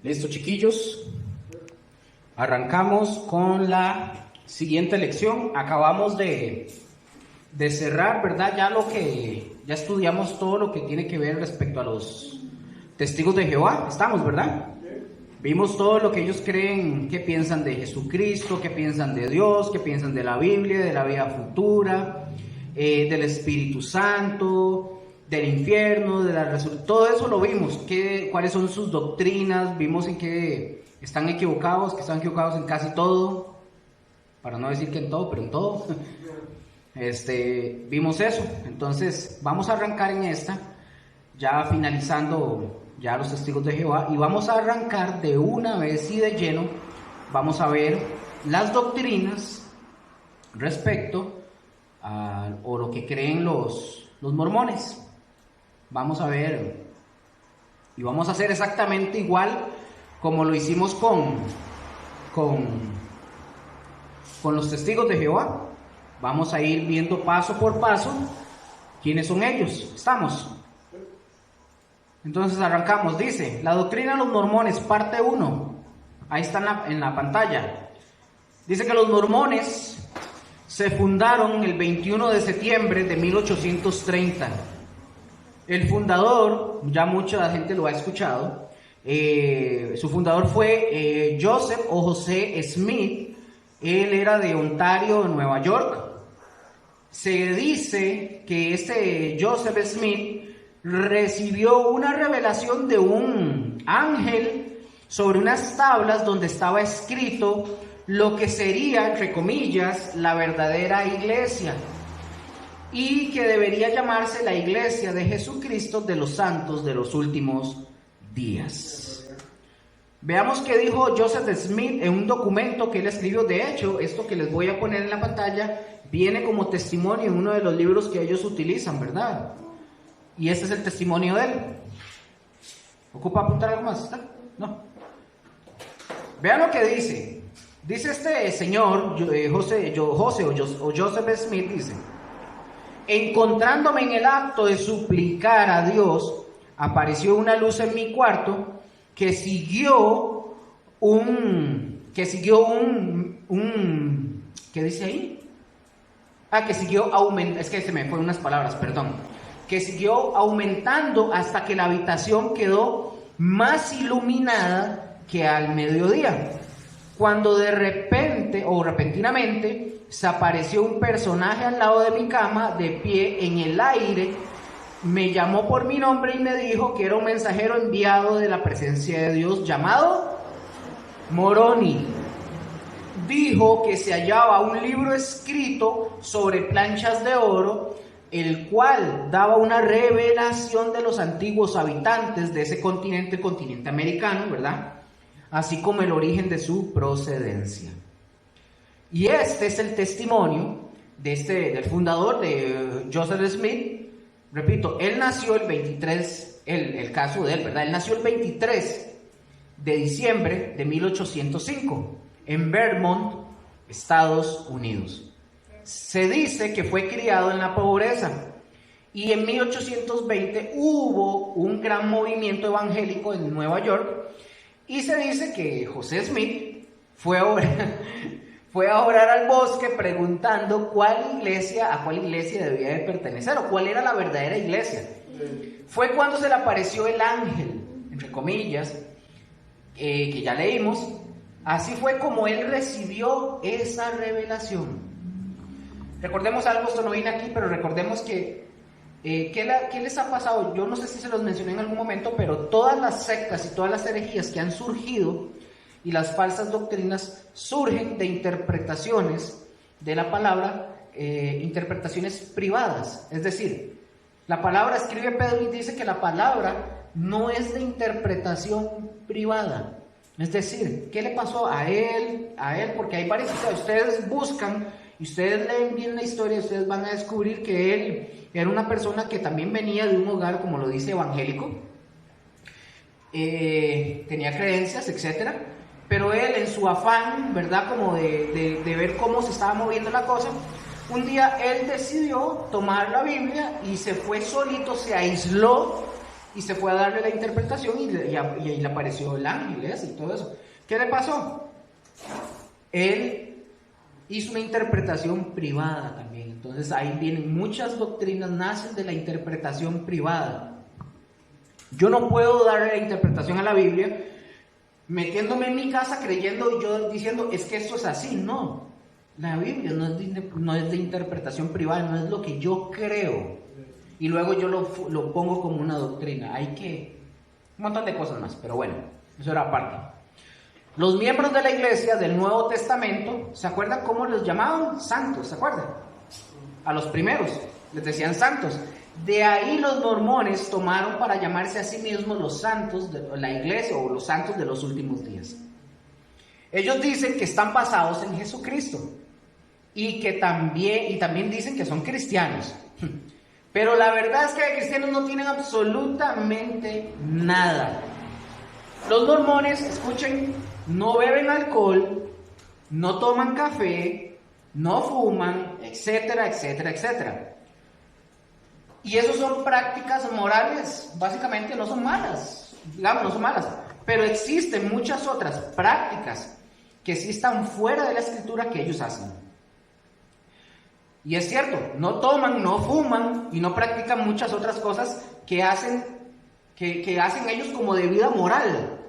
Listo, chiquillos. Arrancamos con la siguiente lección. Acabamos de cerrar, ¿verdad? Ya estudiamos todo lo que tiene que ver respecto a los testigos de Jehová. Estamos, ¿verdad? Vimos todo lo que ellos creen, qué piensan de Jesucristo, qué piensan de Dios, qué piensan de la Biblia, de la vida futura, del Espíritu Santo, del infierno, de la resurrección. Todo eso lo vimos, cuáles son sus doctrinas, vimos en qué están equivocados, que están equivocados en casi todo, para no decir que en todo, pero en todo. Vimos eso. Entonces vamos a arrancar en esta, ya finalizando ya los testigos de Jehová, y vamos a arrancar de una vez y de lleno. Vamos a ver las doctrinas respecto o lo que creen los mormones. Vamos a ver, y vamos a hacer exactamente igual como lo hicimos con los testigos de Jehová. Vamos a ir viendo paso por paso quiénes son ellos. ¿Estamos? Entonces arrancamos. Dice, la doctrina de los mormones, parte 1. Ahí está en la pantalla. Dice que los mormones se fundaron el 21 de septiembre de 1830. El fundador, ya mucha gente lo ha escuchado, su fundador fue Joseph o José Smith. Él era de Ontario, Nueva York. Se dice que este Joseph Smith recibió una revelación de un ángel sobre unas tablas donde estaba escrito lo que sería, entre comillas, la verdadera iglesia, y que debería llamarse la Iglesia de Jesucristo de los Santos de los Últimos Días. Veamos qué dijo Joseph Smith en un documento que él escribió. De hecho, esto que les voy a poner en la pantalla viene como testimonio en uno de los libros que ellos utilizan, ¿verdad? Y este es el testimonio de él. ¿Ocupa apuntar algo más? No. Vean lo que dice. Dice este señor, Joseph Smith, dice: encontrándome en el acto de suplicar a Dios, apareció una luz en mi cuarto que siguió ¿qué dice ahí? Que siguió aumentando, es que se me fueron unas palabras, perdón. Que siguió aumentando hasta que la habitación quedó más iluminada que al mediodía, cuando de repente o repentinamente se apareció un personaje al lado de mi cama, de pie en el aire. Me llamó por mi nombre y me dijo que era un mensajero enviado de la presencia de Dios llamado Moroni. Dijo que se hallaba un libro escrito sobre planchas de oro, el cual daba una revelación de los antiguos habitantes de ese continente, el continente americano, ¿verdad? Así como el origen de su procedencia. Y este es el testimonio del fundador, de Joseph Smith. Repito, él nació el 23, el caso de él, ¿verdad? Él nació el 23 de diciembre de 1805 en Vermont, Estados Unidos. Se dice que fue criado en la pobreza, y en 1820 hubo un gran movimiento evangélico en Nueva York, y se dice que José Smith fue a orar al bosque preguntando a cuál iglesia debía de pertenecer, o cuál era la verdadera iglesia. Fue cuando se le apareció el ángel, entre comillas, que ya leímos. Así fue como él recibió esa revelación. Recordemos algo, esto no viene aquí, pero recordemos que ¿qué les ha pasado? Yo no sé si se los mencioné en algún momento, pero todas las sectas y todas las herejías que han surgido y las falsas doctrinas surgen de interpretaciones de la palabra, interpretaciones privadas. Es decir, la palabra, escribe Pedro y dice que la palabra no es de interpretación privada. Es decir, ¿qué le pasó a él? Porque hay varias historias. Ustedes buscan y ustedes leen bien la historia, ustedes van a descubrir que él era una persona que también venía de un hogar, como lo dice, evangélico. Tenía creencias, etcétera. Pero él, en su afán, ¿verdad?, como de ver cómo se estaba moviendo la cosa, un día él decidió tomar la Biblia y se fue solito, se aisló y se fue a darle la interpretación y ahí le apareció el ángel ese y todo eso. ¿Qué le pasó? Él hizo una interpretación privada también. Entonces ahí vienen muchas doctrinas, nacen de la interpretación privada. Yo no puedo darle la interpretación a la Biblia metiéndome en mi casa creyendo y yo diciendo, es que esto es así. No, la Biblia no es de interpretación privada, no es lo que yo creo y luego yo lo pongo como una doctrina. Hay que, un montón de cosas más, pero bueno, eso era aparte. Los miembros de la iglesia del Nuevo Testamento, ¿se acuerdan cómo los llamaban? Santos, ¿se acuerdan? A los primeros les decían santos. De ahí los mormones tomaron para llamarse a sí mismos los santos de la iglesia o los santos de los últimos días. Ellos dicen que están basados en Jesucristo y también dicen que son cristianos. Pero la verdad es que de cristianos no tienen absolutamente nada. Los mormones, escuchen, no beben alcohol, no toman café, no fuman, etcétera, etcétera, etcétera. Y eso son prácticas morales, básicamente no son malas, digamos, no son malas, pero existen muchas otras prácticas que sí están fuera de la escritura que ellos hacen. Y es cierto, no toman, no fuman y no practican muchas otras cosas que hacen ellos como de vida moral.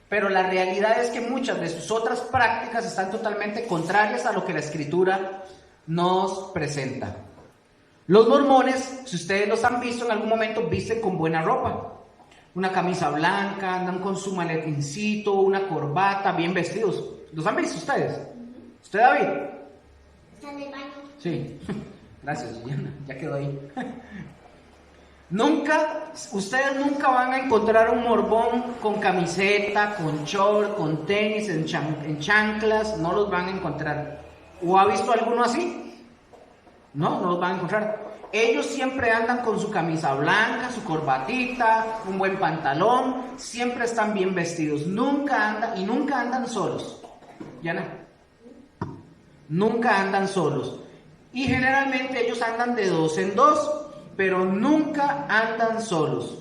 Pero la realidad es que muchas de sus otras prácticas están totalmente contrarias a lo que la escritura nos presenta. Los mormones, si ustedes los han visto en algún momento, visten con buena ropa. Una camisa blanca, andan con su maletincito, una corbata, bien vestidos. ¿Los han visto ustedes? ¿Usted, David? Está en el baño. Sí. Gracias, Liliana. Ya quedó ahí. Ustedes nunca van a encontrar un mormón con camiseta, con short, con tenis, en chanclas. No los van a encontrar. ¿O ha visto alguno así? No los van a encontrar. Ellos siempre andan con su camisa blanca, su corbatita, un buen pantalón, siempre están bien vestidos, nunca andan solos. Yana, nunca andan solos. Y generalmente ellos andan de 2 en 2, pero nunca andan solos.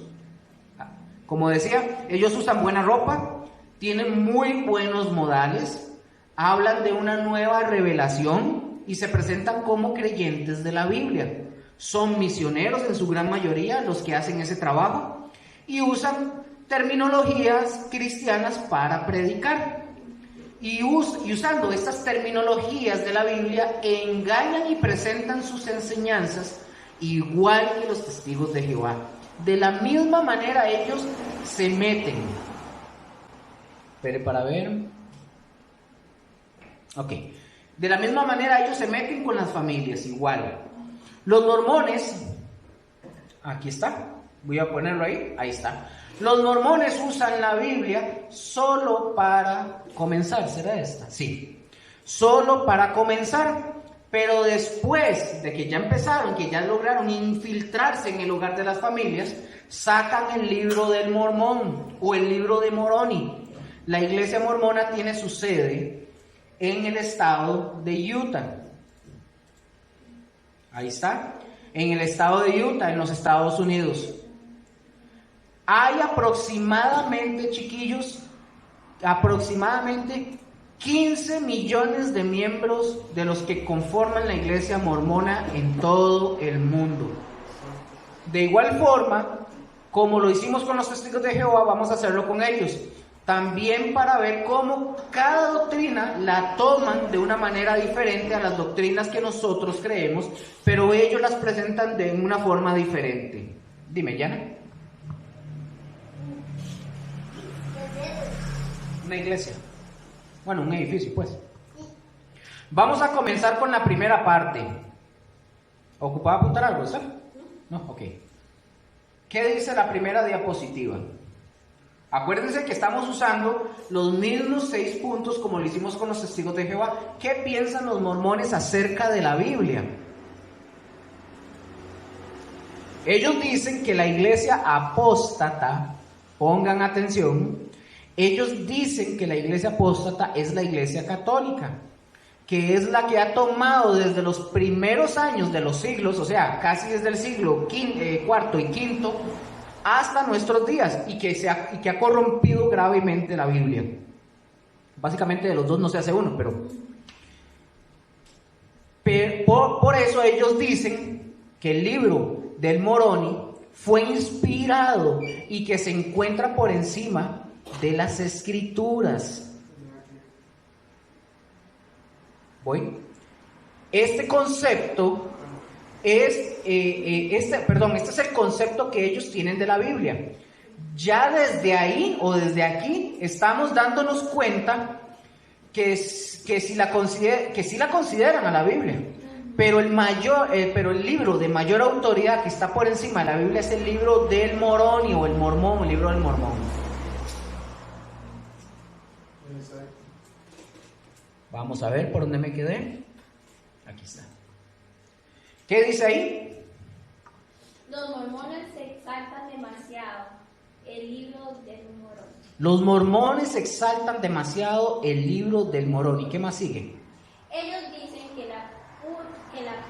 Como decía, ellos usan buena ropa, tienen muy buenos modales, hablan de una nueva revelación y se presentan como creyentes de la Biblia. Son misioneros en su gran mayoría los que hacen ese trabajo y usan terminologías cristianas para predicar. Y usando estas terminologías de la Biblia engañan y presentan sus enseñanzas igual que los testigos de Jehová. De la misma manera ellos se meten. Espere para ver. Ok. De la misma manera ellos se meten con las familias, igual. Los mormones, aquí está, voy a ponerlo ahí está. Los mormones usan la Biblia solo para comenzar, ¿será esta? Sí, solo para comenzar, pero después de que ya empezaron, que ya lograron infiltrarse en el hogar de las familias, sacan el libro del Mormón o el libro de Moroni. La iglesia mormona tiene su sede en el estado de Utah. Ahí está, en el estado de Utah, en los Estados Unidos. Hay aproximadamente, chiquillos, aproximadamente 15 millones de miembros de los que conforman la iglesia mormona en todo el mundo. De igual forma, como lo hicimos con los testigos de Jehová, vamos a hacerlo con ellos. También para ver cómo cada doctrina la toman de una manera diferente a las doctrinas que nosotros creemos, pero ellos las presentan de una forma diferente. Dime, Yana. Una iglesia. Bueno, un edificio, pues. Vamos a comenzar con la primera parte. ¿Ocupada apuntar algo, ¿está? No, ok. ¿Qué dice la primera diapositiva? Acuérdense que estamos usando los mismos 6 puntos como lo hicimos con los testigos de Jehová. ¿Qué piensan los mormones acerca de la Biblia? Ellos dicen que la iglesia apóstata, pongan atención, ellos dicen que la iglesia apóstata es la iglesia católica, que es la que ha tomado desde los primeros años de los siglos, o sea, casi desde el siglo IV y V, hasta nuestros días y que ha corrompido gravemente la Biblia. Básicamente de los dos no se hace uno, pero por eso ellos dicen que el libro del Moroni fue inspirado y que se encuentra por encima de las Escrituras. ¿Voy? Este concepto este es el concepto que ellos tienen de la Biblia. Ya desde ahí o desde aquí estamos dándonos cuenta que sí la consideran a la Biblia, pero el libro de mayor autoridad que está por encima de la Biblia es el libro del Moroni o el Mormón, el libro del Mormón. Vamos a ver por dónde me quedé. Aquí está. ¿Qué dice ahí? Los mormones se exaltan demasiado el libro del Moroni. Los mormones exaltan demasiado el libro del Moroni. ¿Qué más sigue? Ellos dicen que la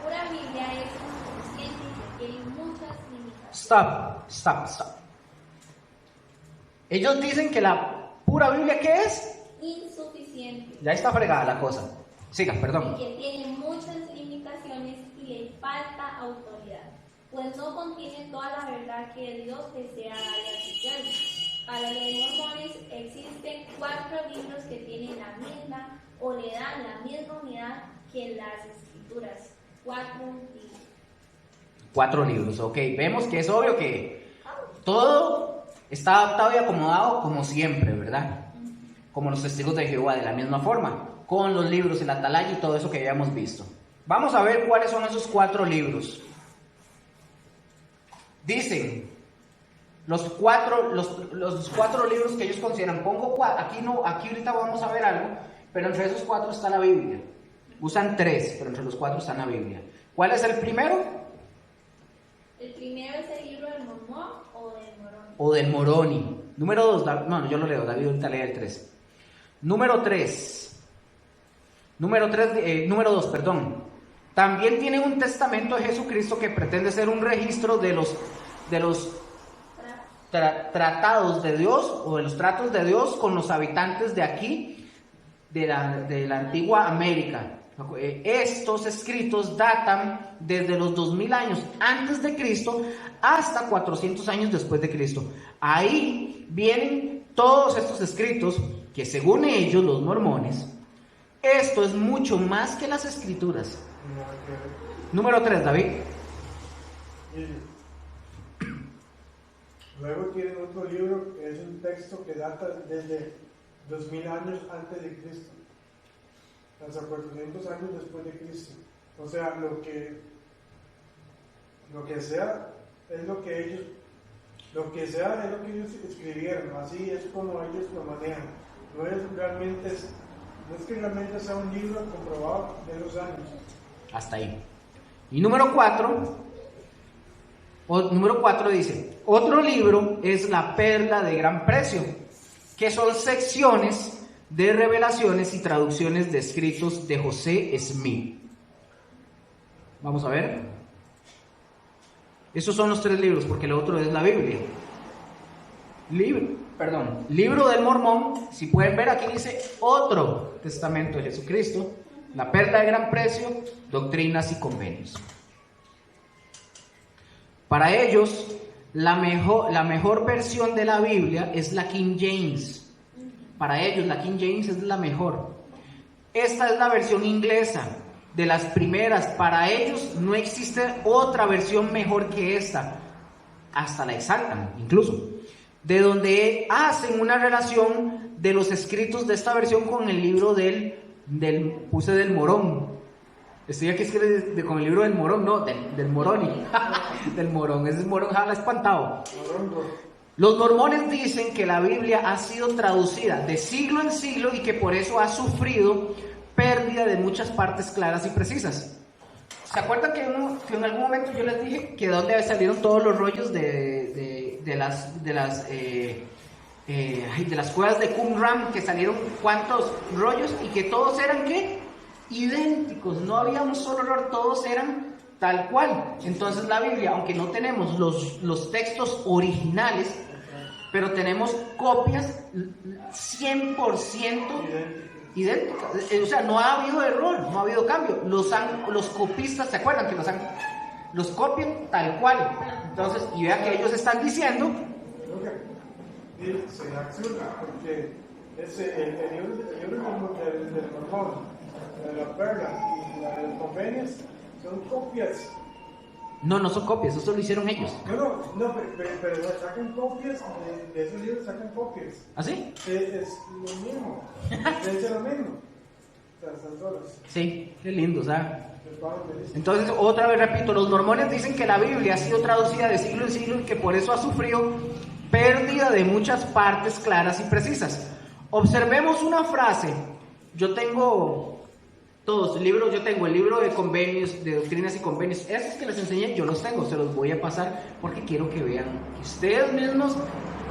pura Biblia es insuficiente y que tiene muchas limitaciones. Stop. Ellos dicen que la pura Biblia, ¿qué es? Insuficiente. Ya está fregada la cosa. Siga, perdón. Y que tiene muchas limitaciones y le falta autoridad, pues no contiene toda la verdad que Dios desea darle a su pueblo. Para los mormones existen 4 libros que tienen la misma o le dan la misma unidad que las Escrituras. 4 libros. 4 libros, ok. Vemos que es obvio que todo está adaptado y acomodado como siempre, ¿verdad? Como los testigos de Jehová, de la misma forma, con los libros, el atalaya y todo eso que habíamos visto. Vamos a ver cuáles son esos 4 libros. Dicen los cuatro libros que ellos consideran. Aquí ahorita vamos a ver algo, pero entre esos 4 está la Biblia. Usan 3, pero entre los 4 está la Biblia. ¿Cuál es el primero? El primero es el libro del Mormón o del Moroni. O del Moroni. Número 2, no, yo lo leo, David ahorita lee el 3. Número 2, perdón. También tiene un testamento de Jesucristo que pretende ser un registro de los tratados de Dios o de los tratos de Dios con los habitantes de aquí, de la antigua América. Estos escritos datan desde los 2000 años antes de Cristo hasta 400 años después de Cristo. Ahí vienen todos estos escritos que, según ellos, los mormones, esto es mucho más que las Escrituras. Número 3, David. Luego tienen otro libro que es un texto que data desde 2000 años antes de Cristo hasta 400 años después de Cristo. O sea, lo que sea es lo que ellos escribieron. Así es como ellos lo manejan. No es que realmente sea un libro comprobado de los años. Hasta ahí. Y número 4 dice: otro libro es la perla de gran precio, que son secciones de revelaciones y traducciones de escritos de José Smith. Vamos a ver. Esos son los 3 libros, porque el otro es la Biblia. Libro del Mormón. Si pueden ver, aquí dice otro testamento de Jesucristo, la perla de gran precio, doctrinas y convenios. Para ellos, la mejor versión de la Biblia es la King James. Para ellos, la King James es la mejor. Esta es la versión inglesa, de las primeras. Para ellos no existe otra versión mejor que esta. Hasta la exaltan, incluso. De donde hacen una relación de los escritos de esta versión con el libro del Morón. Estoy aquí con el libro del Morón, no, del Moroni. Del Morón, ese es Morón, jala espantado. Los mormones dicen que la Biblia ha sido traducida de siglo en siglo y que por eso ha sufrido pérdida de muchas partes claras y precisas. ¿Se acuerdan que en algún momento yo les dije que de dónde salieron todos los rollos de las cuevas de Qumran, que salieron cuántos rollos y que todos eran ¿qué? Idénticos, no había un solo error, todos eran tal cual. Entonces la Biblia, aunque no tenemos los textos originales, pero tenemos copias 100% idénticas. O sea, no ha habido error, no ha habido cambio. Los copistas, ¿se acuerdan que los copian tal cual? Entonces, y vean que ellos están diciendo... Se absurda, porque el libro del Mormón, la Perla y los Convenios son copias. No son copias, eso lo hicieron ellos. No, pero sacan copias, de esos libros sacan copias. ¿Ah, sí? Es lo mismo, es lo mismo. O sea, son todas. Sí, qué lindo, ¿sabes? Entonces, otra vez repito, los mormones dicen que la Biblia ha sido traducida de siglo en siglo y que por eso ha sufrido pérdida de muchas partes claras y precisas. Observemos una frase. Yo tengo todos los libros, yo tengo el libro de convenios, de doctrinas y convenios. Esos que les enseñé, yo los tengo, se los voy a pasar porque quiero que vean, que ustedes mismos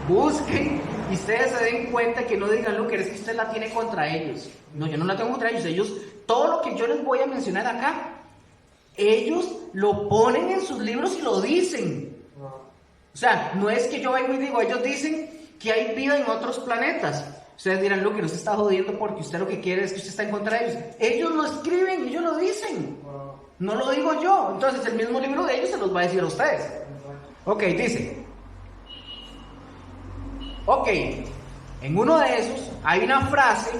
busquen y ustedes se den cuenta, que no digan lo que es que usted la tiene contra ellos. No, yo no la tengo contra ellos. Ellos, todo lo que yo les voy a mencionar acá, ellos lo ponen en sus libros y lo dicen. O sea, no es que yo vengo y digo, ellos dicen que hay vida en otros planetas. Ustedes dirán, lo que nos está jodiendo porque usted lo que quiere es que usted está en contra de ellos. Ellos lo escriben, ellos lo dicen. No lo digo yo. Entonces el mismo libro de ellos se los va a decir a ustedes. Ok, dice. Ok, en uno de esos hay una frase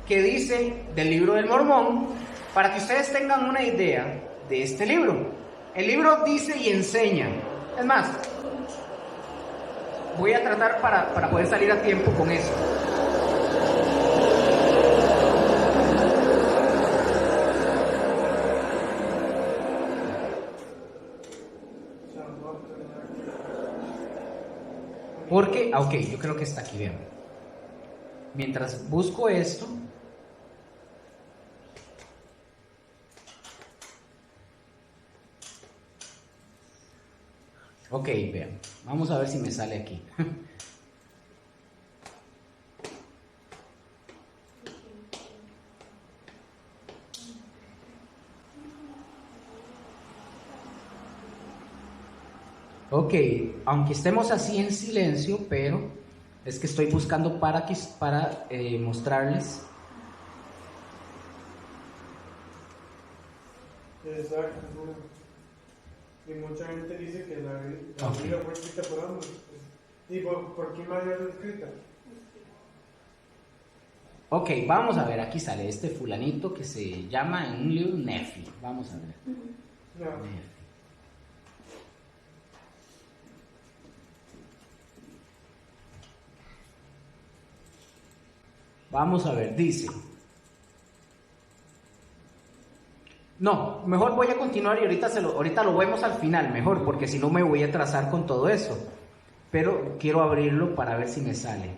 que dice del libro del Mormón, para que ustedes tengan una idea de este libro. El libro dice y enseña. Es más, voy a tratar para poder salir a tiempo con eso. Porque, ok, yo creo que está aquí, vean. Mientras busco esto, ok, vean, vamos a ver si me sale aquí. Ok, aunque estemos así en silencio, pero es que estoy buscando para mostrarles. Exacto. Y mucha gente dice que la Biblia fue escrita por hombres. ¿Y por quién más fue escrita? Ok, vamos a ver, aquí sale este fulanito que se llama en un libro Nefi. Vamos a ver. No. Nefi. Vamos a ver, dice. No, mejor voy a continuar y ahorita lo vemos al final, mejor, porque si no me voy a atrasar con todo eso. Pero quiero abrirlo para ver si me sale.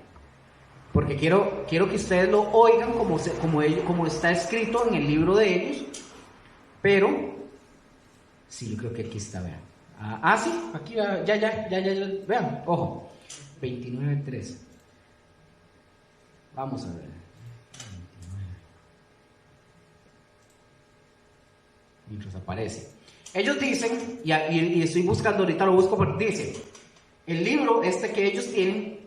Porque quiero que ustedes lo oigan como está escrito en el libro de ellos. Pero, sí, yo creo que aquí está, vean. Sí, aquí, ya, vean, ojo, 29:3. Vamos a ver. 29. Mientras aparece. Ellos dicen, y estoy buscando, ahorita lo busco, porque dice, el libro que ellos tienen,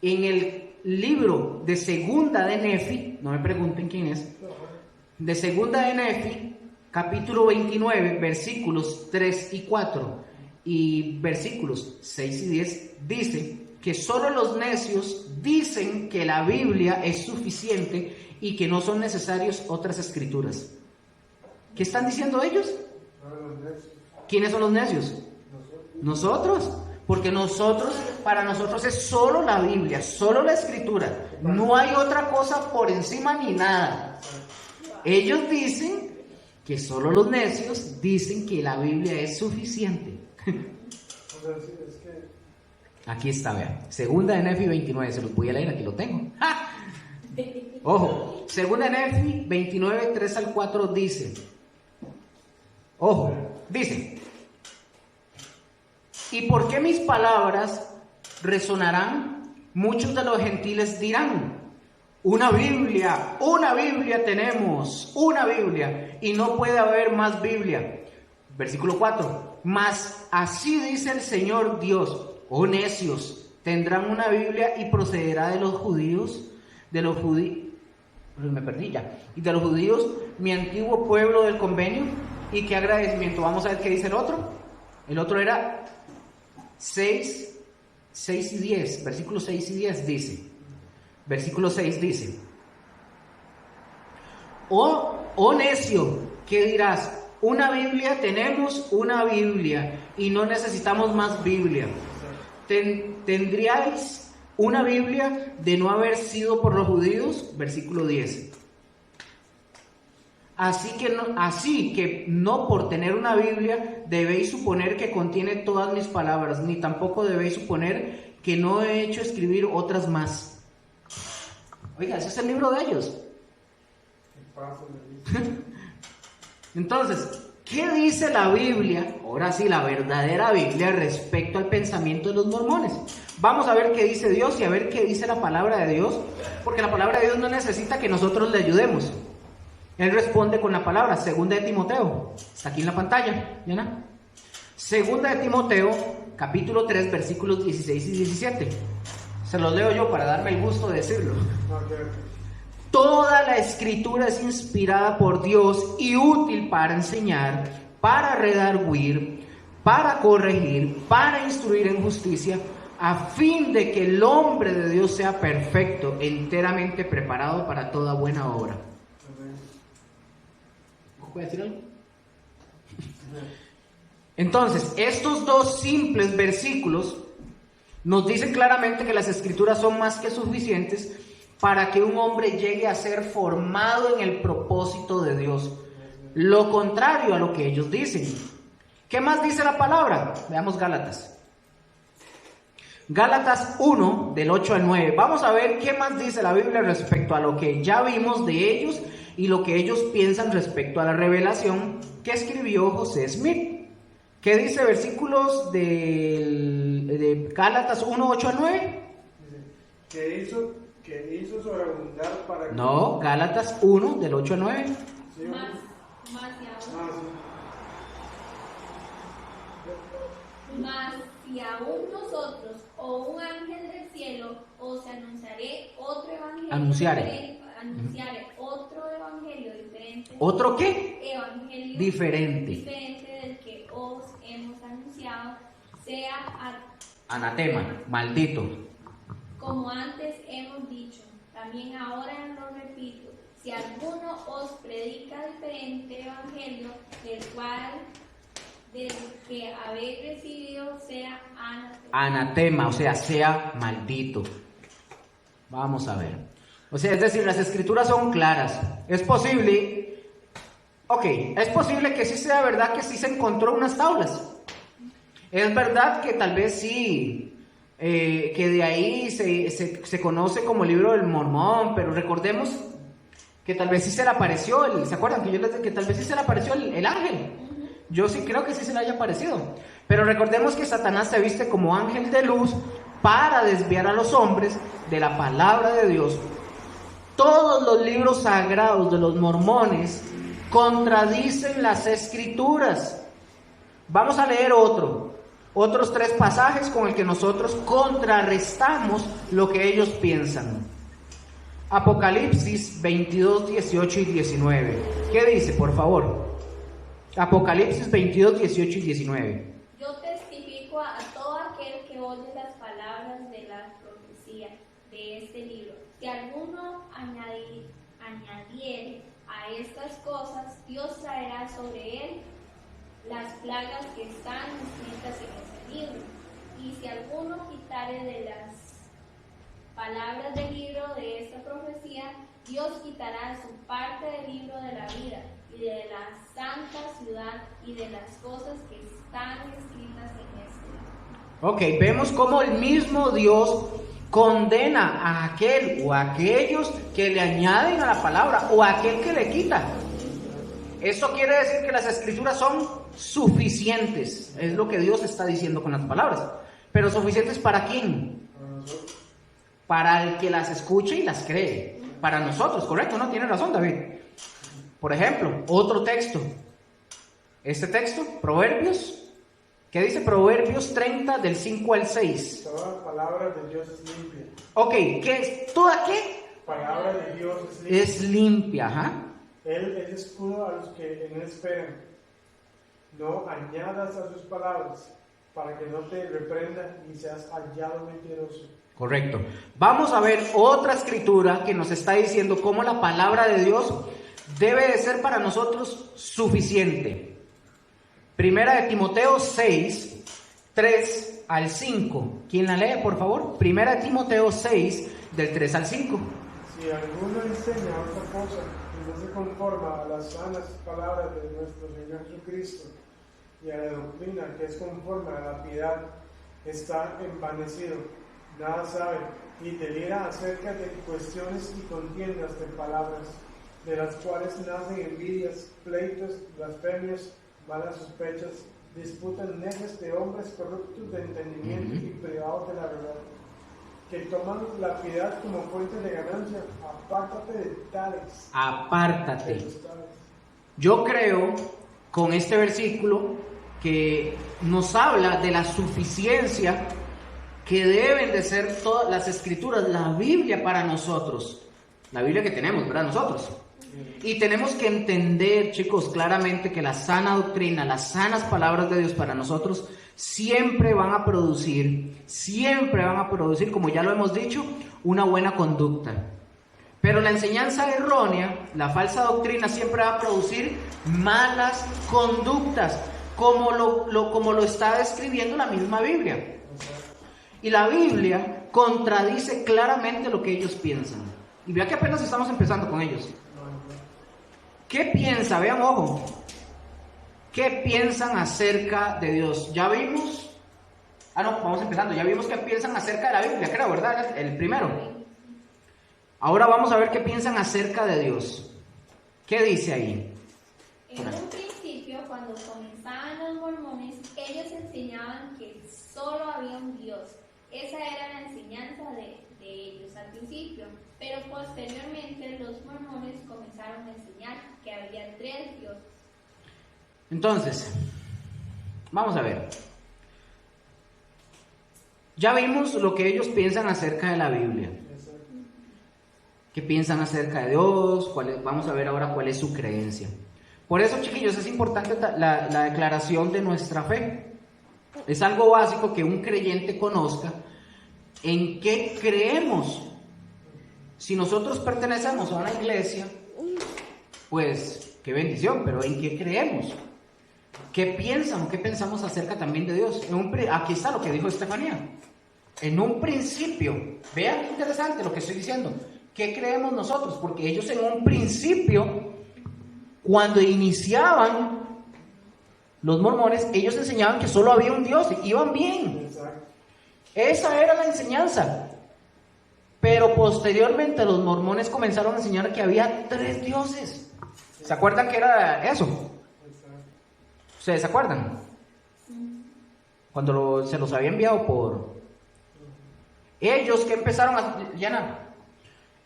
en el libro de Segunda de Nefi, no me pregunten quién es, de Segunda de Nefi, capítulo 29, versículos 3 y 4, y versículos 6 y 10, dice que solo los necios dicen que la Biblia es suficiente y que no son necesarias otras escrituras. ¿Qué están diciendo ellos? ¿Quiénes son los necios? Nosotros. Porque para nosotros es solo la Biblia, solo la escritura. No hay otra cosa por encima ni nada. Ellos dicen que solo los necios dicen que la Biblia es suficiente. Aquí está, vean. Segunda de Nefi 29, se los voy a leer, aquí lo tengo. ¡Ja! Ojo, Segunda de Nefi 29, 3 al 4 dice. Ojo, dice. ¿Y por qué mis palabras resonarán? Muchos de los gentiles dirán, una Biblia tenemos, una Biblia, y no puede haber más Biblia. Versículo 4. Mas así dice el Señor Dios: oh necios, tendrán una Biblia y procederá de los judíos, me perdí ya, y de los judíos, mi antiguo pueblo del convenio. Y qué agradecimiento. Vamos a ver qué dice el otro. El otro era 6 y 10, versículos 6 y 10 dice. Versículo 6 dice: oh necio, ¿qué dirás? Una Biblia, tenemos una Biblia y no necesitamos más Biblia. ¿Tendríais una Biblia de no haber sido por los judíos? Versículo 10. Así que no por tener una Biblia debéis suponer que contiene todas mis palabras, ni tampoco debéis suponer que no he hecho escribir otras más. Oiga, ese es el libro de ellos. Entonces, ¿qué dice la Biblia? Ahora sí, la verdadera Biblia respecto al pensamiento de los mormones. Vamos a ver qué dice Dios y a ver qué dice la palabra de Dios, porque la palabra de Dios no necesita que nosotros le ayudemos. Él responde con la palabra. Segunda de Timoteo, está aquí en la pantalla, ¿ya? Segunda de Timoteo, capítulo 3, versículos 16 y 17. Se los leo yo para darme el gusto de decirlo. Toda la escritura es inspirada por Dios y útil para enseñar, para redarguir, para corregir, para instruir en justicia, a fin de que el hombre de Dios sea perfecto, enteramente preparado para toda buena obra. ¿Puedo decir algo? Entonces, estos dos simples versículos nos dicen claramente que las escrituras son más que suficientes para que un hombre llegue a ser formado en el propósito de Dios. Lo contrario a lo que ellos dicen. ¿Qué más dice la palabra? Veamos Gálatas. Gálatas 1, del 8 al 9. Vamos a ver qué más dice la Biblia respecto a lo que ya vimos de ellos y lo que ellos piensan respecto a la revelación que escribió José Smith. ¿Qué dice versículos de Gálatas 1, 8 al 9? Que hizo sobreabundar para que... No, Gálatas 1, del 8 al 9. Sí, Mas si aún nosotros o un ángel del cielo os anunciaré otro evangelio. Anunciaré otro evangelio diferente. ¿Otro qué? Evangelio diferente del que os hemos anunciado, sea anatema, maldito. Como antes hemos dicho, también ahora lo repito: si alguno os predica diferente evangelio del que habéis recibido, sea anatema, o sea, sea maldito. Vamos a ver. O sea, es decir, las escrituras son claras. Es posible, es posible que sí sea verdad que sí se encontró unas tablas. Es verdad que tal vez sí, que de ahí se conoce como el libro del Mormón, pero recordemos que tal vez sí se le apareció, ¿se acuerdan que yo les dije que tal vez sí se le apareció el ángel? Yo sí creo que sí se le haya aparecido, pero recordemos que Satanás se viste como ángel de luz para desviar a los hombres de la palabra de Dios. Todos los libros sagrados de los mormones contradicen las escrituras. Vamos a leer otros 3 pasajes con el que nosotros contrarrestamos lo que ellos piensan. Apocalipsis 22, 18 y 19. ¿Qué dice, por favor? Apocalipsis 22, 18 y 19. Yo testifico a todo aquel que oye las palabras de la profecía de este libro. Si alguno añadiere a estas cosas, Dios traerá sobre él las plagas que están escritas en este libro. Y si alguno quitare de las palabras del libro de esta profecía, Dios quitará su parte del libro de la vida y de la santa ciudad y de las cosas que están escritas en este libro. Vemos cómo el mismo Dios condena a aquel o a aquellos que le añaden a la palabra o a aquel que le quita. Eso quiere decir que las escrituras son suficientes, es lo que Dios está diciendo con las palabras. Pero suficientes ¿para quién? Para el que las escuche y las cree. Para nosotros, ¿correcto? No, tiene razón David. Por ejemplo, otro texto. este texto, Proverbios. ¿Qué dice Proverbios 30 del 5 al 6? Toda palabra de Dios es limpia. Ok, ¿qué es? ¿Toda qué? Palabra de Dios es limpia. Es limpia, ajá. Él es escudo a los que en él esperan. No añadas a sus palabras, para que no te reprenda y seas hallado mentiroso. Correcto. Vamos a ver otra escritura que nos está diciendo cómo la palabra de Dios debe de ser para nosotros suficiente. Primera de Timoteo 6, 3 al 5. ¿Quién la lee, por favor? Primera de Timoteo 6, del 3 al 5. Si alguno enseña otra cosa y no se conforma a las sanas palabras de nuestro Señor Jesucristo y a la doctrina que es conforme a la piedad, está envanecido, nada sabe, y delira acerca de cuestiones y contiendas de palabras, de las cuales nacen envidias, pleitos, blasfemias, malas sospechas, disputan necias de hombres corruptos de entendimiento y privados de la verdad, que toman la piedad como fuente de ganancia. Apártate de tales. Apártate. De los tales. Yo creo con este versículo que nos habla de la suficiencia que deben de ser todas las escrituras, la Biblia para nosotros, la Biblia que tenemos, ¿verdad? Nosotros. Y tenemos que entender, chicos, claramente que la sana doctrina, las sanas palabras de Dios para nosotros siempre van a producir, como ya lo hemos dicho, una buena conducta. Pero la enseñanza errónea, la falsa doctrina, siempre va a producir malas conductas, como lo está describiendo la misma Biblia. Y la Biblia contradice claramente lo que ellos piensan. Y vea que apenas estamos empezando con ellos. ¿Qué piensa? Vean, ojo. ¿Qué piensan acerca de Dios? Ya vimos. Vamos empezando. Ya vimos qué piensan acerca de la Biblia, creo, ¿verdad? El primero. Ahora vamos a ver qué piensan acerca de Dios. ¿Qué dice ahí? En un principio, cuando comenzaban los mormones, ellos enseñaban que solo había un Dios. Esa era la enseñanza de ellos al principio. Pero posteriormente los mormones comenzaron a enseñar que había 3 dioses. Entonces, vamos a ver. Ya vimos lo que ellos piensan acerca de la Biblia. ¿Qué piensan acerca de Dios? Vamos a ver ahora cuál es su creencia. Por eso, chiquillos, es importante la declaración de nuestra fe. Es algo básico que un creyente conozca en qué creemos. Si nosotros pertenecemos a una iglesia, pues qué bendición, pero ¿en qué creemos? ¿Qué piensan o qué pensamos acerca también de Dios? Aquí está lo que dijo Estefanía. En un principio, vean qué interesante lo que estoy diciendo. ¿Qué creemos nosotros? Porque ellos en un principio, cuando iniciaban los mormones, ellos enseñaban que solo había un Dios, iban bien. Esa era la enseñanza. Pero posteriormente los mormones comenzaron a enseñar que había 3 dioses. ¿Se acuerdan que era eso? ¿Ustedes se acuerdan? Cuando se los había enviado por... Ellos que empezaron a... Yana,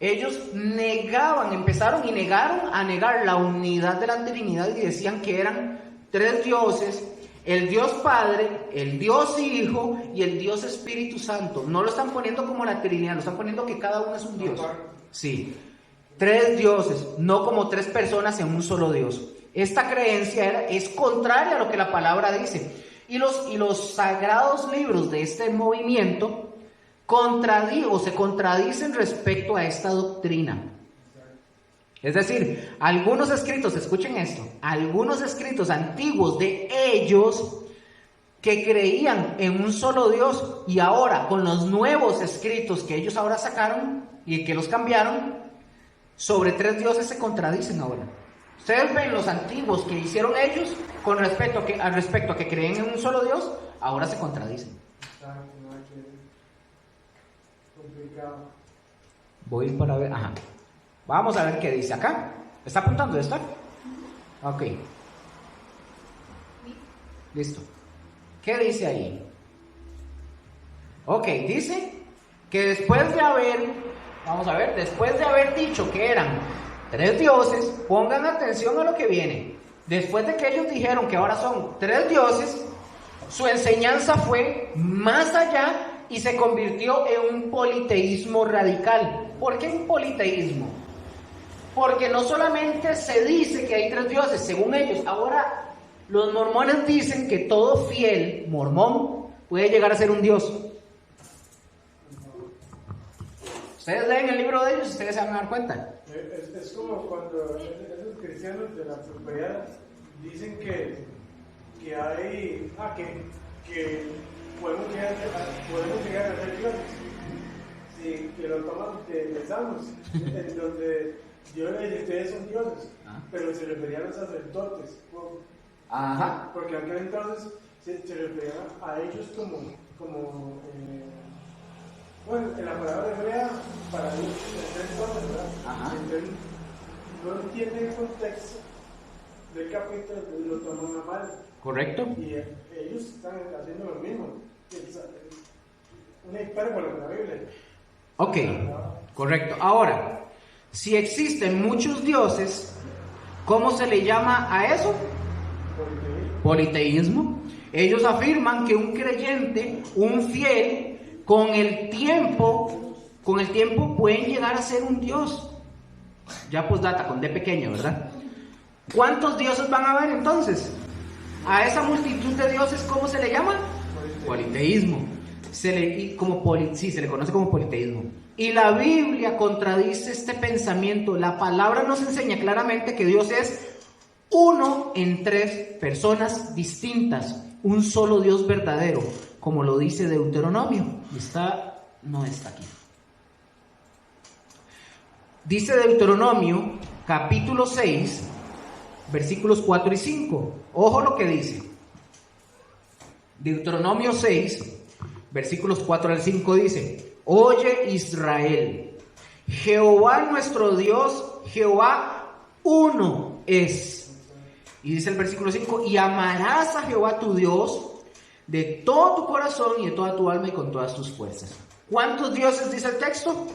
ellos empezaron y negaron a negar la unidad de la Trinidad y decían que eran 3 dioses, el Dios Padre, el Dios Hijo y el Dios Espíritu Santo. No lo están poniendo como la Trinidad, lo están poniendo que cada uno es un Dios. Sí, 3 dioses, no como 3 personas en un solo Dios. Esta creencia es contraria a lo que la palabra dice. Y los sagrados libros de este movimiento se contradicen respecto a esta doctrina. Es decir, algunos escritos, escuchen esto, algunos escritos antiguos de ellos que creían en un solo Dios y ahora con los nuevos escritos que ellos ahora sacaron y que los cambiaron, sobre 3 dioses se contradicen ahora. Ustedes ven los antiguos que hicieron ellos con respecto a que creen en un solo Dios, ahora se contradicen. Voy para ver, ajá. Vamos a ver qué dice acá. ¿Está apuntando esto? Ok. Listo. ¿Qué dice ahí? Ok, dice que después de haber dicho que eran 3 dioses, pongan atención a lo que viene. Después de que ellos dijeron que ahora son 3 dioses, su enseñanza fue más allá y se convirtió en un politeísmo radical. ¿Por qué un politeísmo? Porque no solamente se dice que hay 3 dioses, según ellos. Ahora los mormones dicen que todo fiel mormón puede llegar a ser un dios. Ustedes leen el libro de ellos y ustedes se van a dar cuenta. Es como cuando esos cristianos de la prosperidad dicen que hay que podemos llegar a ser dioses. Sí, que lo toman de pensamos, en donde Dios le dice, ustedes son dioses, pero se referían a los sacerdotes. Ajá. Porque aquel entonces se referían a ellos como bueno, en la palabra hebrea, para ellos es entonces, ¿verdad? Ajá. Entonces, no entienden el contexto del capítulo, entonces lo toman a mal. ¿Correcto? Y ellos están haciendo lo mismo. Una hipérbole de la Biblia. Ok, correcto. Ahora, si existen muchos dioses, ¿cómo se le llama a eso? Politeísmo. Ellos afirman que un creyente, un fiel, con el tiempo pueden llegar a ser un dios. Ya postdata, con D pequeño, ¿verdad? ¿Cuántos dioses van a haber entonces? A esa multitud de dioses, ¿cómo se le llama? Politeísmo. Se le conoce como politeísmo. Y la Biblia contradice este pensamiento. La palabra nos enseña claramente que Dios es uno en 3 personas distintas, un solo Dios verdadero, como lo dice Deuteronomio. No está aquí. Dice Deuteronomio, capítulo 6, versículos 4 y 5. Ojo lo que dice. Deuteronomio 6, versículos 4 al 5 dice: Oye Israel, Jehová nuestro Dios, Jehová uno es. Y dice el versículo 5: y amarás a Jehová tu Dios de todo tu corazón y de toda tu alma y con todas tus fuerzas. ¿Cuántos dioses dice el texto?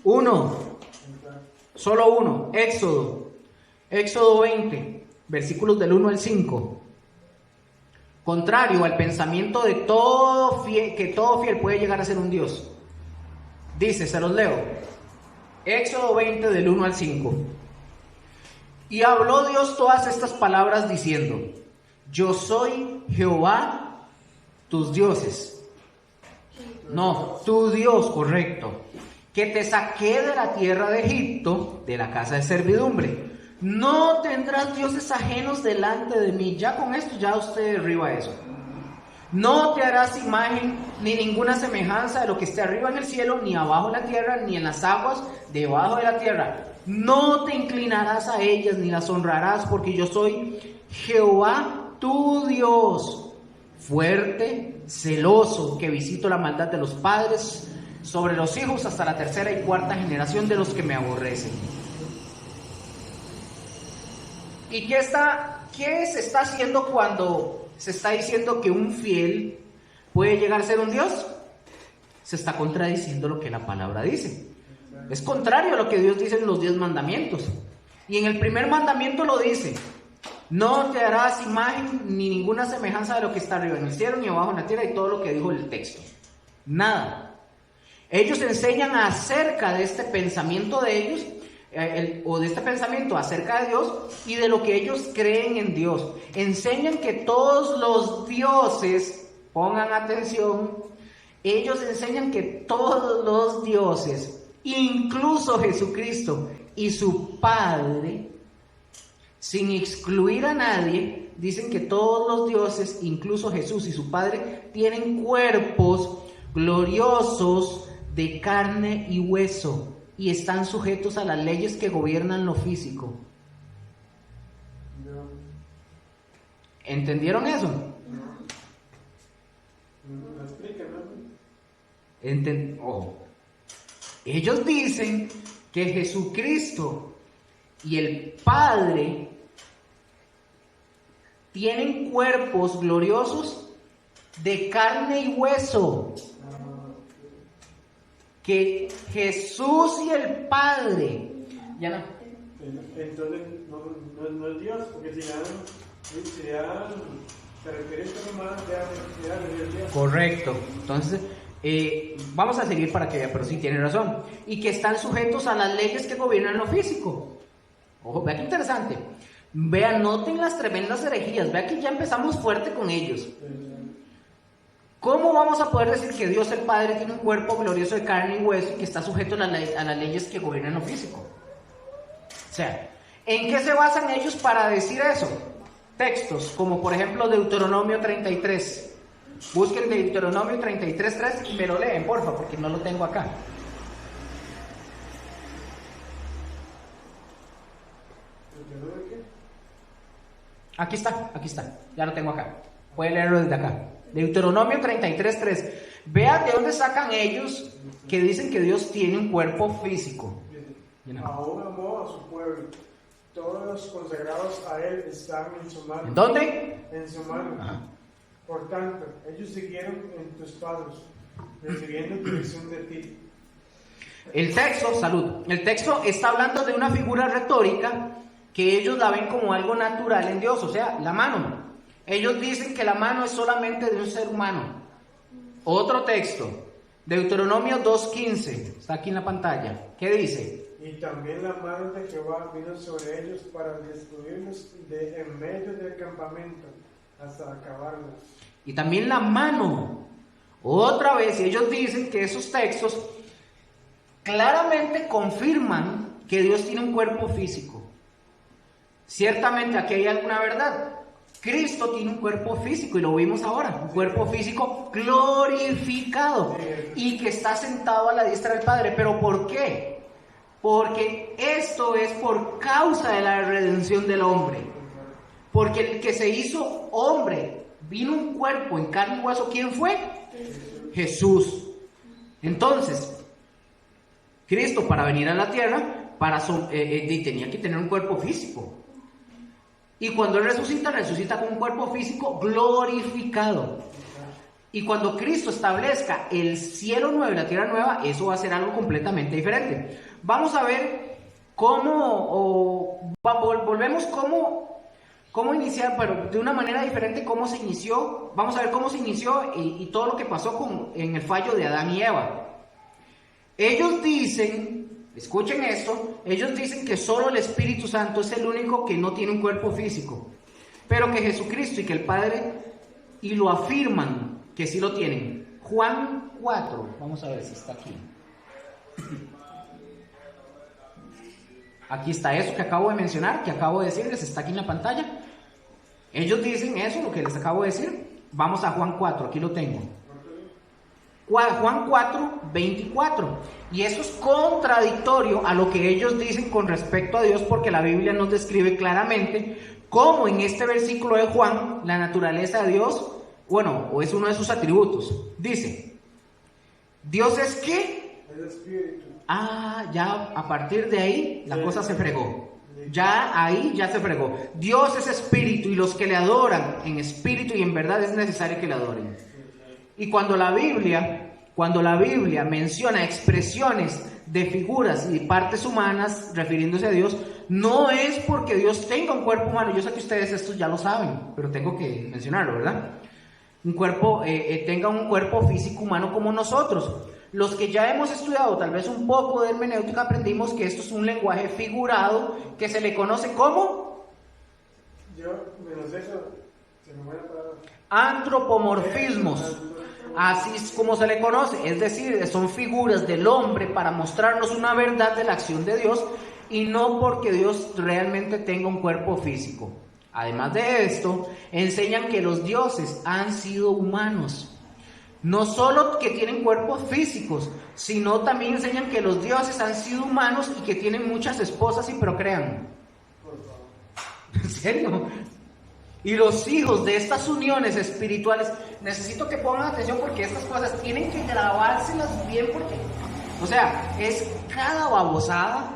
Uno. Solo uno. Éxodo 20, versículos del 1 al 5. Contrario al pensamiento de todo fiel, que todo fiel puede llegar a ser un dios. Dice, se los leo. Éxodo 20 del 1 al 5. Y habló Dios todas estas palabras diciendo: Yo soy Jehová, tus dioses. No, tu Dios, correcto. Que te saqué de la tierra de Egipto, de la casa de servidumbre. No tendrás dioses ajenos delante de mí. Ya con esto ya usted derriba eso. No te harás imagen ni ninguna semejanza de lo que esté arriba en el cielo, ni abajo en la tierra, ni en las aguas debajo de la tierra. No te inclinarás a ellas ni las honrarás, porque yo soy Jehová tu Dios, fuerte, celoso, que visito la maldad de los padres sobre los hijos hasta la 3ª y 4ª generación de los que me aborrecen. ¿Y qué se está haciendo cuando se está diciendo que un fiel puede llegar a ser un Dios? Se está contradiciendo lo que la palabra dice. Es contrario a lo que Dios dice en los 10 mandamientos. Y en el primer mandamiento lo dice: no te harás imagen ni ninguna semejanza de lo que está arriba en el cielo, ni abajo en la tierra, y todo lo que dijo el texto. Nada. Ellos enseñan acerca de este pensamiento de ellos, o de este pensamiento acerca de Dios y de lo que ellos creen en Dios. Enseñan que todos los dioses, pongan atención, ellos enseñan que todos los dioses, incluso Jesucristo y su Padre, sin excluir a nadie, dicen que todos los dioses, incluso Jesús y su Padre, tienen cuerpos gloriosos de carne y hueso y están sujetos a las leyes que gobiernan lo físico. ¿Entendieron eso? Ojo. Ellos dicen que Jesucristo y el Padre tienen cuerpos gloriosos de carne y hueso. Que Jesús y el Padre, ya no, Entonces no es Dios, porque si dan características humanas, ya es Dios. Correcto. Entonces, vamos a seguir para que vea, pero sí tiene razón. Y que están sujetos a las leyes que gobiernan lo físico. Ojo, vea qué interesante. Vean, noten las tremendas herejías. Vea que ya empezamos fuerte con ellos. ¿Cómo vamos a poder decir que Dios el Padre tiene un cuerpo glorioso de carne y hueso y que está sujeto a las leyes que gobiernan lo físico? O sea, ¿en qué se basan ellos para decir eso? Textos, como por ejemplo Deuteronomio 33. Busquen Deuteronomio 33:3 y me lo leen, porfa, porque no lo tengo acá. Aquí está, ya lo tengo acá. Pueden leerlo desde acá. Deuteronomio 33:3. Vean de dónde sacan ellos que dicen que Dios tiene un cuerpo físico. Aún amó a su pueblo. Todos los consagrados a él están en su mano. ¿En dónde? En su mano. Ajá. Por tanto, ellos siguieron en tus pasos, recibiendo dirección de ti. El texto está hablando de una figura retórica que ellos la ven como algo natural en Dios, o sea, la mano. Ellos dicen que la mano es solamente de un ser humano. Otro texto, Deuteronomio 2:15, está aquí en la pantalla. ¿Qué dice? Y también la mano de Jehová vino sobre ellos para destruirlos de en medio del campamento hasta acabarlos. Y también la mano. Otra vez, y ellos dicen que esos textos claramente confirman que Dios tiene un cuerpo físico. Ciertamente aquí hay alguna verdad. Cristo tiene un cuerpo físico y lo vimos ahora, un cuerpo físico glorificado y que está sentado a la diestra del Padre. ¿Pero por qué? Porque esto es por causa de la redención del hombre. Porque el que se hizo hombre, vino un cuerpo en carne y hueso, ¿quién fue? Jesús. Entonces, Cristo para venir a la tierra tenía que tener un cuerpo físico. Y cuando Él resucita con un cuerpo físico glorificado. Y cuando Cristo establezca el cielo nuevo y la tierra nueva, eso va a ser algo completamente diferente. Vamos a ver volvemos cómo iniciar, pero de una manera diferente cómo se inició. Vamos a ver cómo se inició y todo lo que pasó en el fallo de Adán y Eva. Ellos dicen... Escuchen esto, ellos dicen que solo el Espíritu Santo es el único que no tiene un cuerpo físico, pero que Jesucristo y que el Padre, y lo afirman que sí lo tienen. Juan 4, vamos a ver si está aquí. Aquí está eso que acabo de mencionar, que acabo de decirles, está aquí en la pantalla. Ellos dicen eso, lo que les acabo de decir. Vamos a Juan 4, aquí lo tengo. Juan 4:24, y eso es contradictorio a lo que ellos dicen con respecto a Dios, porque la Biblia nos describe claramente cómo en este versículo de Juan la naturaleza de Dios, o es uno de sus atributos. Dice, ¿Dios es qué? El Espíritu. Ya a partir de ahí la cosa se fregó. Ya se fregó. Dios es espíritu y los que le adoran en espíritu y en verdad es necesario que le adoren. Y cuando la Biblia menciona expresiones de figuras y partes humanas refiriéndose a Dios, no es porque Dios tenga un cuerpo humano. Yo sé que ustedes esto ya lo saben, pero tengo que mencionarlo, ¿verdad? Tenga un cuerpo físico humano como nosotros. Los que ya hemos estudiado tal vez un poco de hermenéutica aprendimos que esto es un lenguaje figurado que se le conoce como... Yo, menos eso, se me muere la palabra. Antropomorfismos. Así es como se le conoce, es decir, son figuras del hombre para mostrarnos una verdad de la acción de Dios y no porque Dios realmente tenga un cuerpo físico. Además de esto, enseñan que los dioses han sido humanos. No solo que tienen cuerpos físicos, sino también enseñan que los dioses han sido humanos y que tienen muchas esposas y procrean. ¿En serio? Y los hijos de estas uniones espirituales, necesito que pongan atención porque estas cosas tienen que grabárselas bien porque, es cada babosada.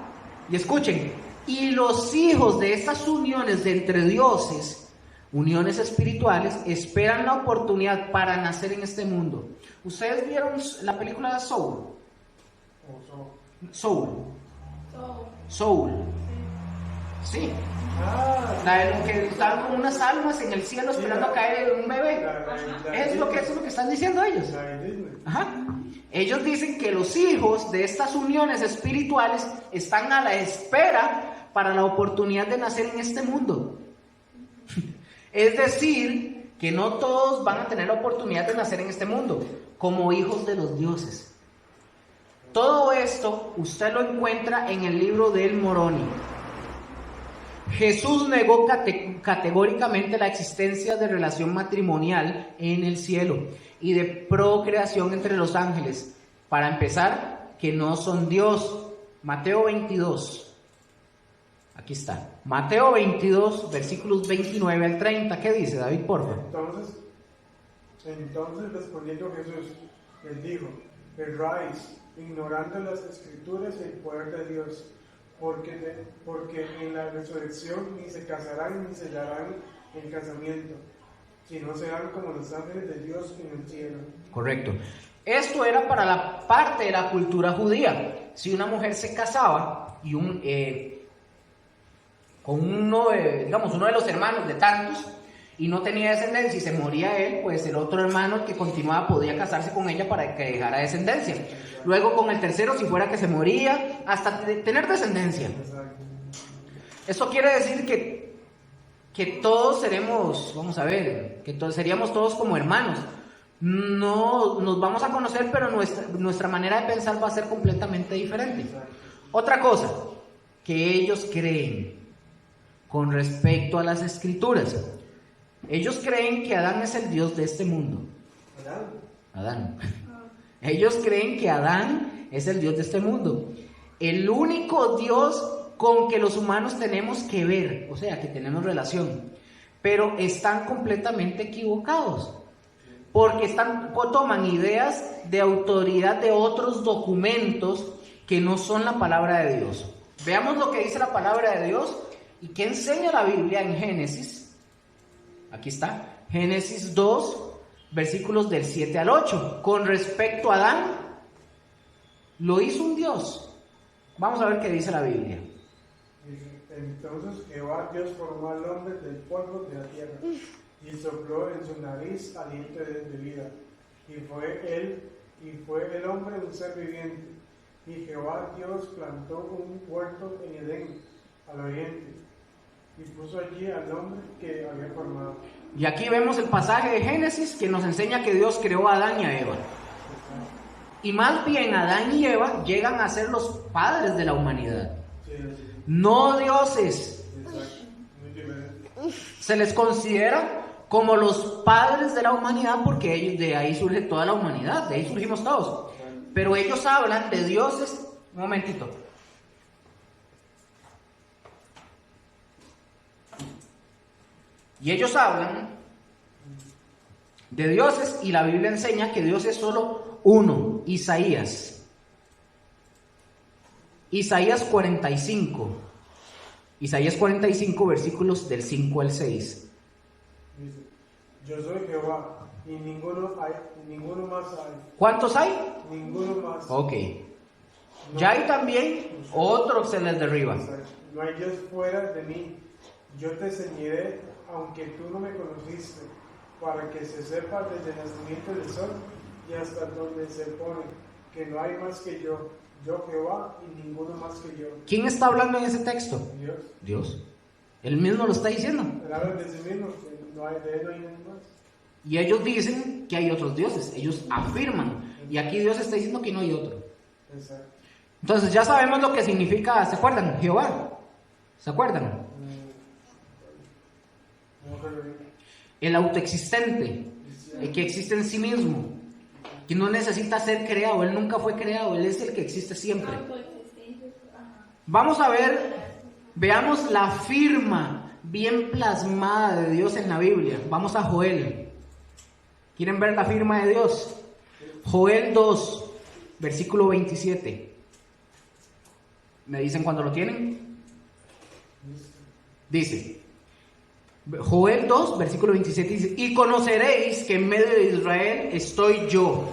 Y escuchen, y los hijos de estas uniones de entre dioses, uniones espirituales, esperan la oportunidad para nacer en este mundo. ¿Ustedes vieron la película de Soul? Soul. Sí. Ah, La de los que estaban como unas almas en el cielo esperando a caer un bebé. Eso es lo que están diciendo ellos. la de Disney. Ajá. Ellos dicen que los hijos de estas uniones espirituales están a la espera para la oportunidad de nacer en este mundo. Es decir, que no todos van a tener la oportunidad de nacer en este mundo como hijos de los dioses. Todo esto usted lo encuentra en el libro del Moroni. Jesús negó categóricamente la existencia de relación matrimonial en el cielo y de procreación entre los ángeles. Para empezar, que no son Dios. Mateo 22. Aquí está. Mateo 22, versículos 29 al 30. ¿Qué dice, David, por favor? Entonces respondiendo Jesús, les dijo: erráis, ignorando las escrituras y el poder de Dios, porque en la resurrección ni se casarán ni sellarán el casamiento, sino serán como los ángeles de Dios en el cielo. Correcto. Esto era para la parte de la cultura judía. Si una mujer se casaba y con uno de los hermanos de tantos y no tenía descendencia y se moría él, pues el otro hermano, el que continuaba, podía casarse con ella para que dejara descendencia. Luego con el tercero, si fuera que se moría, hasta tener descendencia. Esto quiere decir que todos seremos, seríamos todos como hermanos. No nos vamos a conocer, pero nuestra manera de pensar va a ser completamente diferente. Otra cosa que ellos creen con respecto a las escrituras. Ellos creen que Adán es el Dios de este mundo. Adán. Ellos creen que Adán es el Dios de este mundo. El único Dios con que los humanos tenemos que ver, o sea, que tenemos relación. Pero están completamente equivocados. Porque toman ideas de autoridad de otros documentos que no son la palabra de Dios. Veamos lo que dice la palabra de Dios y qué enseña la Biblia en Génesis. Aquí está, Génesis 2, versículos del 7 al 8. Con respecto a Adán, lo hizo un Dios. Vamos a ver qué dice la Biblia. Entonces Jehová Dios formó al hombre del polvo de la tierra y sopló en su nariz aliento de vida, y fue el hombre un ser viviente. Y Jehová Dios plantó un huerto en Edén al oriente y puso allí al hombre que había formado. Y aquí vemos el pasaje de Génesis que nos enseña que Dios creó a Adán y a Eva. Y más bien Adán y Eva llegan a ser los padres de la humanidad, no dioses. Se les considera como los padres de la humanidad porque de ahí surge toda la humanidad, de ahí surgimos todos. Pero ellos hablan de dioses. Un momentito. Y ellos hablan de dioses y la Biblia enseña que Dios es solo uno. Isaías 45. Isaías 45, versículos del 5 al 6. Dice: yo soy Jehová y ninguno más hay. ¿Cuántos hay? Ninguno más. Ok. No, Ya hay también otro se les derriba. no hay Dios fuera de mí. Yo te ceñiré, aunque tú no me conociste, para que se sepa desde el nacimiento del sol y hasta donde se pone, que no hay más que yo Jehová y ninguno más que yo. ¿Quién está hablando en ese texto? Dios. Dios. Él mismo lo está diciendo. Él habla de sí mismo, que no hay de él, no hay nadie más. Y ellos dicen que hay otros dioses. Ellos afirman. Y aquí Dios está diciendo que no hay otro. Exacto. Entonces ya sabemos lo que significa, ¿se acuerdan? Jehová. ¿Se acuerdan? El autoexistente, el que existe en sí mismo, que no necesita ser creado. Él nunca fue creado, Él es el que existe siempre. Vamos a ver, veamos la firma bien plasmada de Dios en la Biblia. Vamos a Joel. ¿Quieren ver la firma de Dios? Joel 2, versículo 27. ¿Me dicen cuando lo tienen? Dice, Joel 2, versículo 27 dice: y conoceréis que en medio de Israel estoy yo,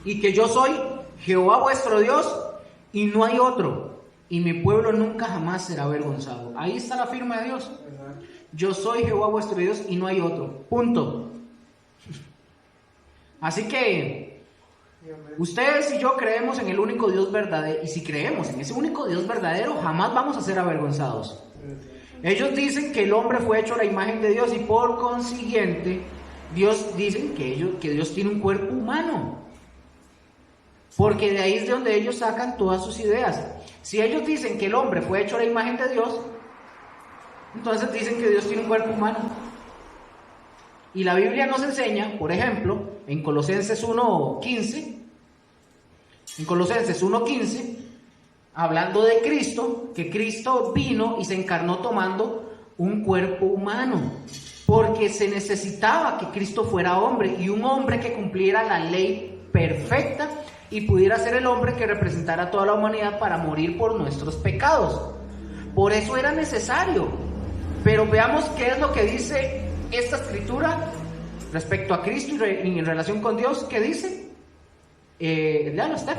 y que yo soy Jehová vuestro Dios, y no hay otro, y mi pueblo nunca jamás será avergonzado. Ahí está la firma de Dios. Exacto. Yo soy Jehová vuestro Dios y no hay otro. Punto. Así que Y amén. ustedes y yo creemos en el único Dios verdadero, y si creemos en ese único Dios verdadero, jamás vamos a ser avergonzados. Ellos dicen que el hombre fue hecho a la imagen de Dios y por consiguiente Dios dicen que Dios tiene un cuerpo humano, porque de ahí es de donde ellos sacan todas sus ideas. Si ellos dicen que el hombre fue hecho a la imagen de Dios, entonces dicen que Dios tiene un cuerpo humano. Y la Biblia nos enseña, por ejemplo, en Colosenses 1:15, hablando de Cristo, que Cristo vino y se encarnó tomando un cuerpo humano, porque se necesitaba que Cristo fuera hombre, y un hombre que cumpliera la ley perfecta y pudiera ser el hombre que representara a toda la humanidad para morir por nuestros pecados. Por eso era necesario. Pero veamos qué es lo que dice esta escritura respecto a Cristo y en relación con Dios. ¿Qué dice? Léalo, Steph.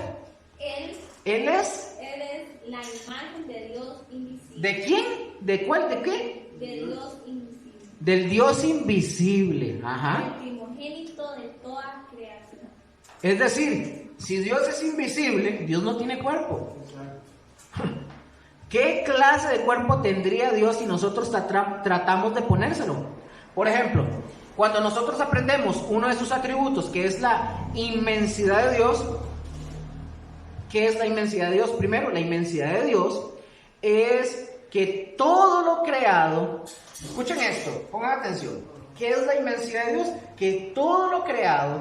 Él es... Él es la imagen de Dios invisible. ¿De quién? ¿De cuál? ¿De qué? De Dios invisible. Del Dios invisible. Ajá. El primogénito de toda creación. Es decir, si Dios es invisible, Dios no tiene cuerpo. Exacto. ¿Qué clase de cuerpo tendría Dios si nosotros tratamos de ponérselo? Por ejemplo, cuando nosotros aprendemos uno de sus atributos, que es la inmensidad de Dios. ¿Qué es la inmensidad de Dios? Primero, la inmensidad de Dios es que todo lo creado, escuchen esto, pongan atención. ¿Qué es la inmensidad de Dios? Que todo lo creado,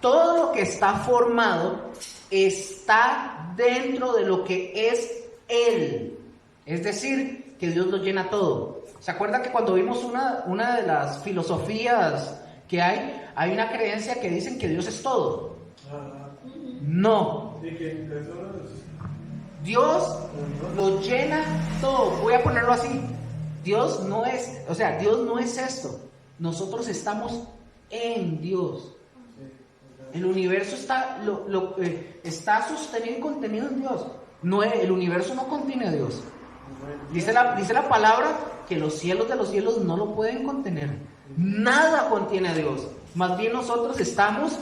todo lo que está formado, está dentro de lo que es Él. Es decir, que Dios lo llena todo. ¿Se acuerdan que cuando vimos una de las filosofías que hay una creencia que dicen que Dios es todo? Ajá. No. Y que personas. Dios lo llena todo. Voy a ponerlo así. Dios no es esto. Nosotros estamos en Dios. El universo está sostenido y contenido en Dios. El universo no contiene a Dios. Dice la palabra que los cielos de los cielos no lo pueden contener. Nada contiene a Dios. Más bien nosotros estamos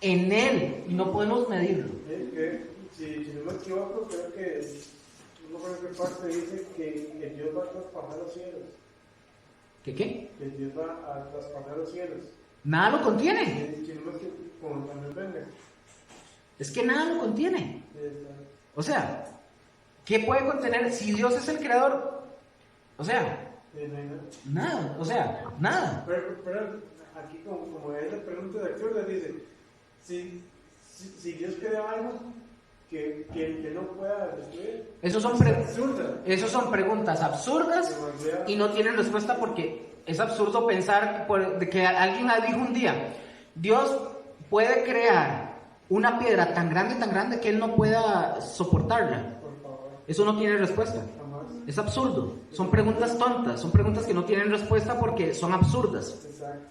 en Él y no podemos medirlo. Si no me equivoco, creo que no sé qué parte dice que Dios va a traspasar los cielos. ¿Qué? Que Dios va a traspasar los cielos. Nada lo contiene. Si no me equivoco, como también venga. Es que nada lo contiene. O sea, ¿qué puede contener si Dios es el creador? O sea, nada. O sea, nada. Pero aquí como esa pregunta de absurda dice, si Dios crea algo que no pueda destruir, Esos son preguntas absurdas y no tienen respuesta, porque es absurdo pensar de que alguien dijo un día, Dios puede crear una piedra tan grande que Él no pueda soportarla. por favor, Eso no tiene respuesta. jamás. Es absurdo. Son preguntas tontas, son preguntas que no tienen respuesta porque son absurdas. Exacto.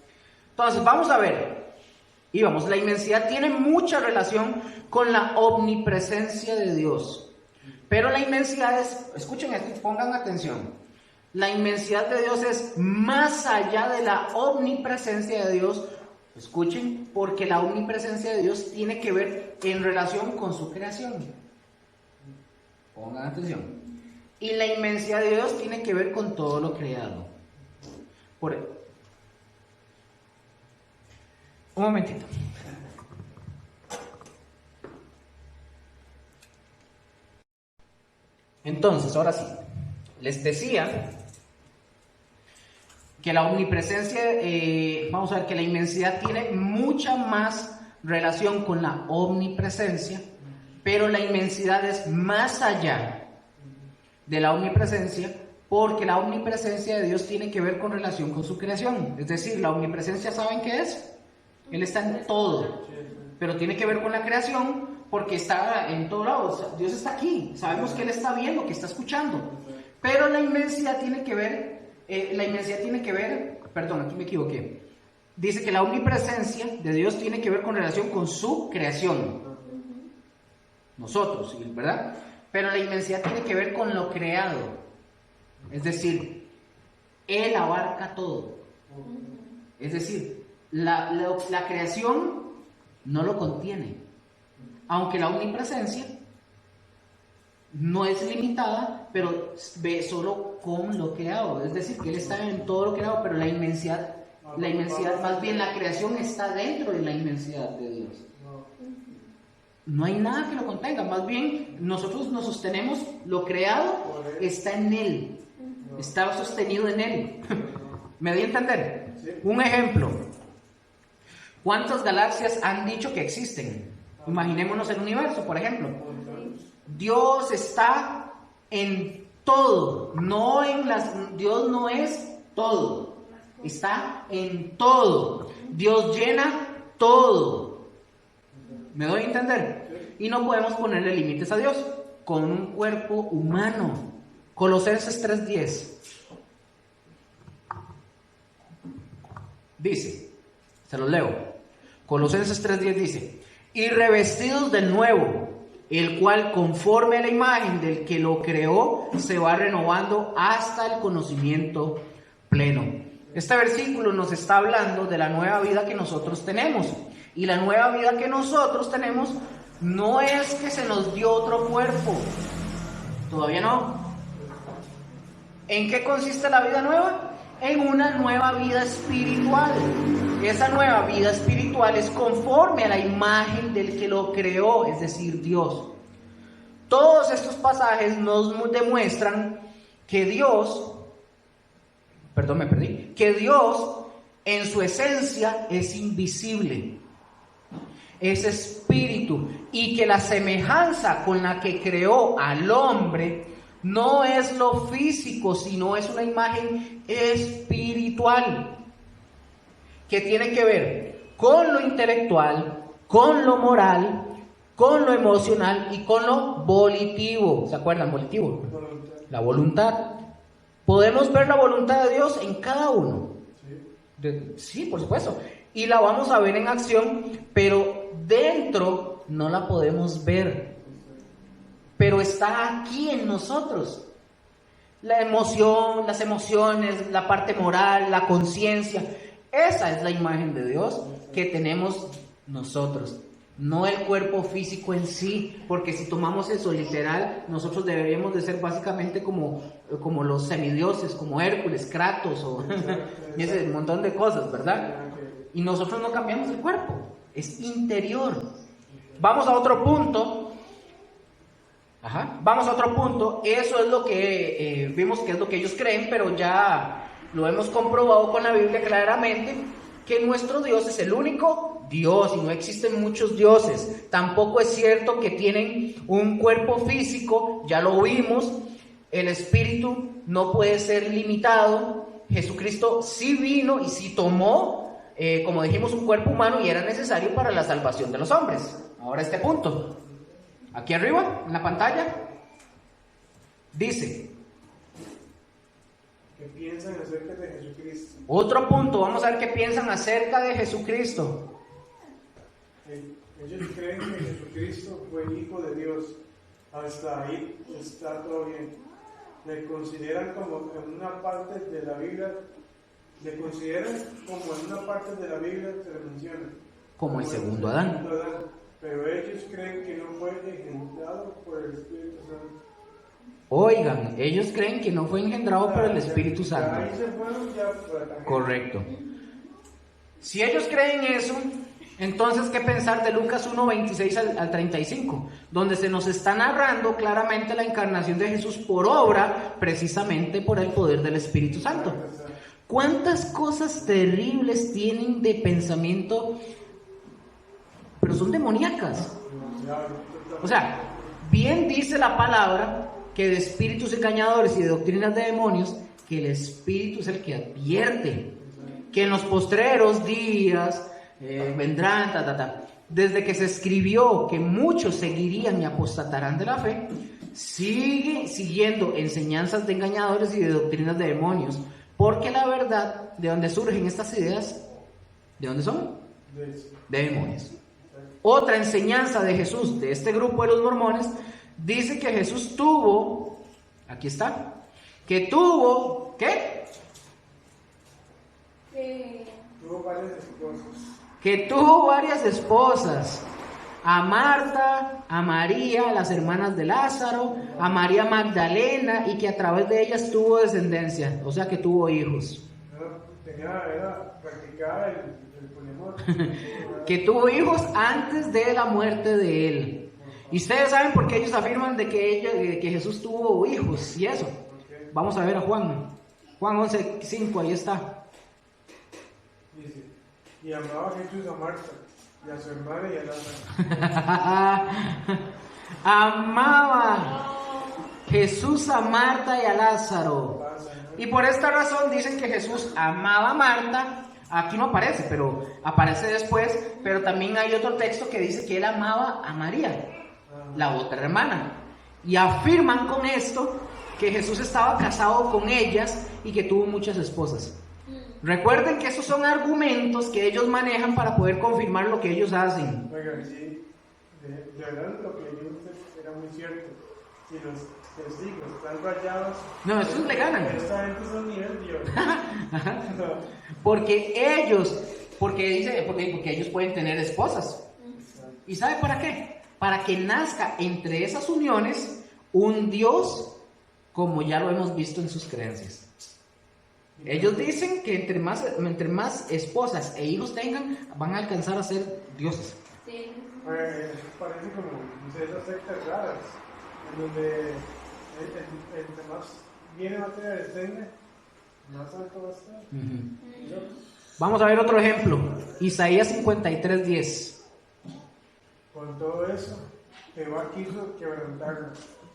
Entonces, vamos a ver. La inmensidad tiene mucha relación con la omnipresencia de Dios. Pero la inmensidad escuchen esto, pongan atención. La inmensidad de Dios es más allá de la omnipresencia de Dios. Escuchen, porque la omnipresencia de Dios tiene que ver en relación con su creación. Pongan atención. Y la inmensidad de Dios tiene que ver con todo lo creado. Un momentito. Entonces, ahora sí, les decía que la omnipresencia, vamos a ver, que la inmensidad tiene mucha más relación con la omnipresencia, pero la inmensidad es más allá de la omnipresencia, porque la omnipresencia de Dios tiene que ver con relación con su creación. Es decir, la omnipresencia, ¿saben qué es? Él está en todo, pero tiene que ver con la creación porque está en todos lados. Dios está aquí, sabemos que Él está viendo, que está escuchando, pero la inmensidad tiene que ver, perdón, aquí me equivoqué. Dice que la omnipresencia de Dios tiene que ver con relación con su creación. Nosotros, ¿verdad? pero la inmensidad tiene que ver con lo creado. Es decir, Él abarca todo. Es decir, la creación no lo contiene, aunque la omnipresencia no es limitada, pero ve solo con lo creado. Es decir, que Él está en todo lo creado, pero la inmensidad, más bien la creación está dentro de la inmensidad de Dios. No hay nada que lo contenga, más bien nosotros nos sostenemos, lo creado está en Él, está sostenido en Él. ¿Me di a entender? Un ejemplo. ¿Cuántas galaxias han dicho que existen? Imaginémonos el universo, por ejemplo. Dios está en todo, Dios no es todo, está en todo. Dios llena todo. ¿Me doy a entender? Y no podemos ponerle límites a Dios con un cuerpo humano. Colosenses 3:10 dice, se los leo. Colosenses 3:10 dice: y revestidos de nuevo, el cual conforme a la imagen del que lo creó, se va renovando hasta el conocimiento pleno. Este versículo nos está hablando de la nueva vida que nosotros tenemos. Y la nueva vida que nosotros tenemos no es que se nos dio otro cuerpo. Todavía no. ¿En qué consiste la vida nueva? En una nueva vida espiritual. Esa nueva vida espiritual es conforme a la imagen del que lo creó, es decir, Dios. Todos estos pasajes nos demuestran que Dios en su esencia es invisible, es espíritu, y que la semejanza con la que creó al hombre no es lo físico, sino es una imagen espiritual que tiene que ver con lo intelectual, con lo moral, con lo emocional y con lo volitivo. ¿Se acuerdan? Volitivo. La voluntad. Podemos ver la voluntad de Dios en cada uno. Sí, por supuesto. Y la vamos a ver en acción, pero dentro no la podemos ver. Pero está aquí en nosotros. La emoción, las emociones, la parte moral, la conciencia. Esa es la imagen de Dios que tenemos nosotros. No el cuerpo físico en sí, porque si tomamos eso literal, nosotros deberíamos de ser básicamente como los semidioses, como Hércules, Kratos o y ese montón de cosas, ¿verdad? Y nosotros no cambiamos el cuerpo, es interior. Vamos a otro punto. Eso es lo que vimos que es lo que ellos creen, pero ya lo hemos comprobado con la Biblia claramente, que nuestro Dios es el único Dios y no existen muchos dioses. Tampoco es cierto que tienen un cuerpo físico, ya lo vimos. El espíritu no puede ser limitado. Jesucristo sí vino y sí tomó, como dijimos, un cuerpo humano y era necesario para la salvación de los hombres. Ahora este punto, aquí arriba en la pantalla, dice: ¿qué piensan acerca de Jesucristo? Otro punto, vamos a ver qué piensan acerca de Jesucristo. Ellos creen que Jesucristo fue hijo de Dios. Hasta ahí está todo bien. Le consideran como en una parte de la Biblia, se le menciona. Como el segundo Adán. Pero ellos creen que no fue engendrado por el Espíritu Santo. Oigan, ellos creen que no fue engendrado por el Espíritu Santo. Ahí se fueron ya. Correcto. Si ellos creen eso, entonces, ¿qué pensar de Lucas 1, 26 al 35? Donde se nos está narrando claramente la encarnación de Jesús por obra, precisamente por el poder del Espíritu Santo. ¿Cuántas cosas terribles tienen de pensamiento, pero son demoníacas? O sea, bien dice la palabra que de espíritus engañadores y de doctrinas de demonios, que el Espíritu es el que advierte que en los postreros días vendrán, Desde que se escribió que muchos seguirían y apostatarán de la fe, sigue siguiendo enseñanzas de engañadores y de doctrinas de demonios, porque la verdad, ¿de dónde surgen estas ideas? ¿De dónde son? De demonios. Otra enseñanza de Jesús, de este grupo de los mormones, dice que Jesús tuvo, aquí está, que tuvo, ¿qué? Tuvo varias esposas. Que tuvo varias esposas. A Marta, a María, las hermanas de Lázaro, a María Magdalena, y que a través de ellas tuvo descendencia, o sea que tuvo hijos. Practicaba el poliamor. Que tuvo hijos antes de la muerte de él. Y ustedes saben por qué ellos afirman de que Jesús tuvo hijos y eso. Vamos a ver a Juan 11:5, ahí está. Dice, y amaba a Jesús a Marta, y a su hermana y a Lázaro. Amaba Jesús a Marta y a Lázaro. Y por esta razón dicen que Jesús amaba a Marta. Aquí no aparece, pero aparece después. Pero también hay otro texto que dice que él amaba a María, la otra hermana. Y afirman con esto que Jesús estaba casado con ellas y que tuvo muchas esposas. Recuerden que esos son argumentos que ellos manejan para poder confirmar lo que ellos hacen. Oigan, sí, de verdad lo que yo usted era muy cierto. Si los testigos están rayados, No, estos le ganan. Esta gente son nivel Dios. Porque ellos pueden tener esposas. ¿Y sabe para qué? Para que nazca entre esas uniones un Dios, como ya lo hemos visto en sus creencias. Ellos dicen que entre más esposas e hijos tengan, van a alcanzar a ser dioses. Sí. Parece como esas sectas raras, en donde entre más viene materia descende, más alto va a estar. Vamos a ver otro ejemplo. Isaías 53:10. Con todo eso, Jehová quiso quebrantarlo,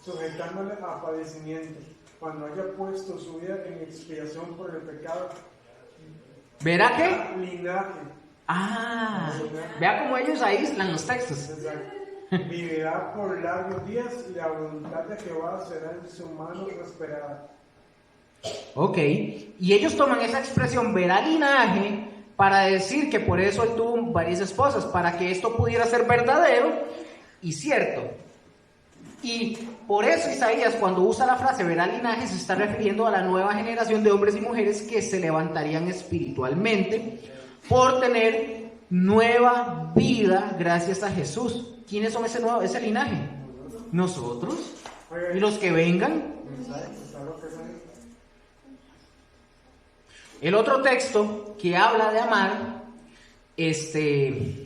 sujetándole a padecimiento, cuando haya puesto su vida en expiación por el pecado. ¿Verá qué? Linaje. Vea cómo ellos aíslan los textos. Exacto. Vivirá por largos días y la voluntad de Jehová será en su mano prosperada. Ok, y ellos toman esa expresión, verá linaje, para decir que por eso él tuvo varias esposas, para que esto pudiera ser verdadero y cierto. Y por eso Isaías, cuando usa la frase verá linaje, se está refiriendo a la nueva generación de hombres y mujeres que se levantarían espiritualmente por tener nueva vida gracias a Jesús. ¿Quiénes son ese linaje? Nosotros. Y los que vengan. El otro texto que habla de amar,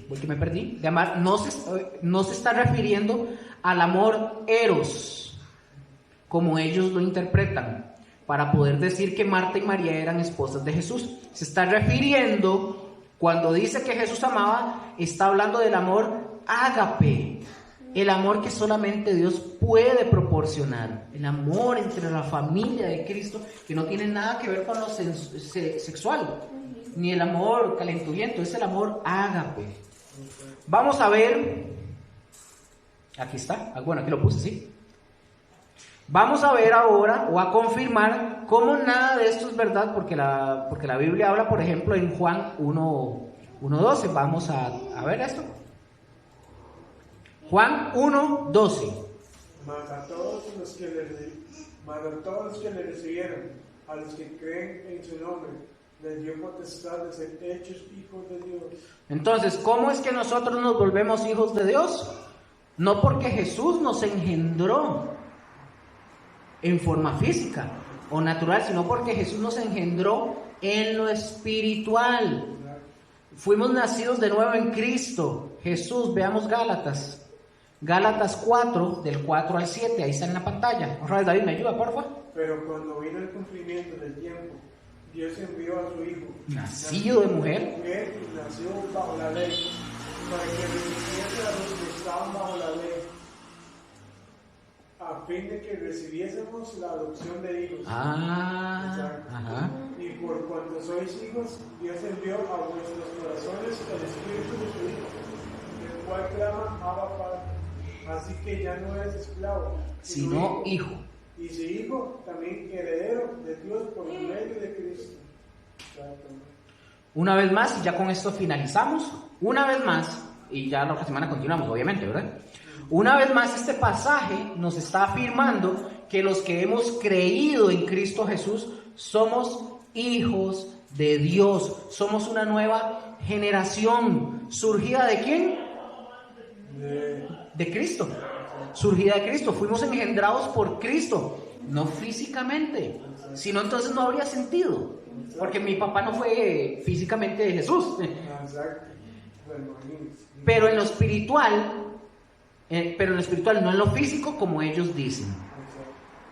porque me perdí, de amar, no se está refiriendo al amor eros, como ellos lo interpretan, para poder decir que Marta y María eran esposas de Jesús. Se está refiriendo, cuando dice que Jesús amaba, está hablando del amor ágape, el amor que solamente Dios puede proporcionar, el amor entre la familia de Cristo, que no tiene nada que ver con lo sexual, ni el amor calenturiento, es el amor ágape. Vamos a ver, aquí está, bueno, aquí lo puse, sí. Vamos a ver ahora, o a confirmar, cómo nada de esto es verdad, porque la Biblia habla, por ejemplo, en Juan 1:12. Vamos a ver esto. Juan 1:12. Mas a todos los que le recibieron, a los que creen en su nombre, les dio potestad de ser hechos hijos de Dios. Entonces, ¿cómo es que nosotros nos volvemos hijos de Dios? No porque Jesús nos engendró en forma física o natural, sino porque Jesús nos engendró en lo espiritual. Fuimos nacidos de nuevo en Cristo Jesús. Veamos Gálatas 4, del 4 al 7, ahí está en la pantalla. Otra vez, David, ¿me ayuda, por favor? Pero cuando vino el cumplimiento del tiempo, Dios envió a su Hijo, nacido de mujer, y nació bajo la ley, para que recibiese a los que estaban bajo la ley, a fin de que recibiésemos la adopción de hijos. Ajá. Y por cuanto sois hijos, Dios envió a vuestros corazones el Espíritu de su Hijo, el cual clama Abba Padre. Así que ya no eres esclavo, sino hijo. Y si hijo, también heredero de Dios por medio de Cristo. Una vez más, y ya con esto finalizamos. Una vez más, y ya la otra semana continuamos, obviamente, ¿verdad? Una vez más, este pasaje nos está afirmando que los que hemos creído en Cristo Jesús somos hijos de Dios, somos una nueva generación. ¿Surgida de quién? De Cristo. Surgida de Cristo. Fuimos engendrados por Cristo, no físicamente, sino entonces no habría sentido, porque mi papá no fue físicamente de Jesús. Pero en lo espiritual, no en lo físico como ellos dicen.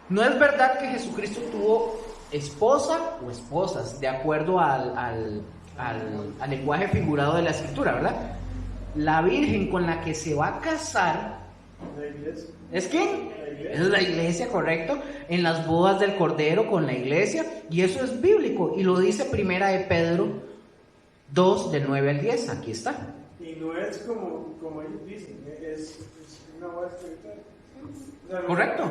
No es verdad que Jesucristo tuvo esposa o esposas, de acuerdo al lenguaje figurado de la Escritura, ¿verdad? La virgen con la que se va a casar, ¿es quién? Es la iglesia, correcto. En las bodas del Cordero con la iglesia, y eso es bíblico, y lo dice Primera de Pedro 2, del 9 al 10, aquí está. Y no es como ellos dicen, es una boda espiritual. Correcto.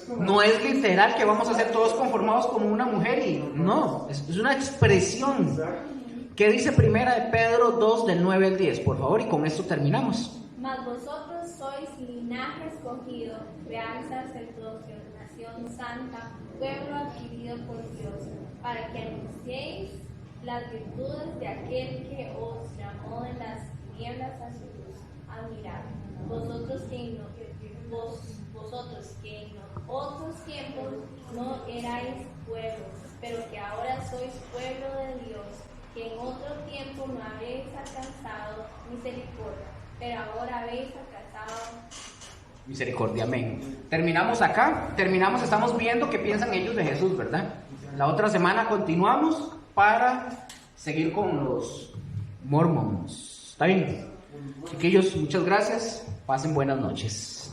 Como... No es literal que vamos a ser todos conformados como una mujer, y no, es una expresión. Exacto. ¿Qué dice Primera de Pedro 2, del 9 al 10? Por favor, y con esto terminamos. Mas vosotros sois linaje escogido, real sacerdocio, nación santa, pueblo adquirido por Dios, para que anunciéis las virtudes de aquel que os llamó de las tinieblas a su luz admirable. Vosotros que en otros tiempos no erais pueblo, pero que ahora sois pueblo de Dios, que en otro tiempo no habéis alcanzado misericordia, pero ahora habéis alcanzado Misericordia, amén. Terminamos acá, estamos viendo qué piensan ellos de Jesús, ¿verdad? La otra semana continuamos para seguir con los mormones. ¿Está bien? Chiquillos, muchas gracias. Pasen buenas noches.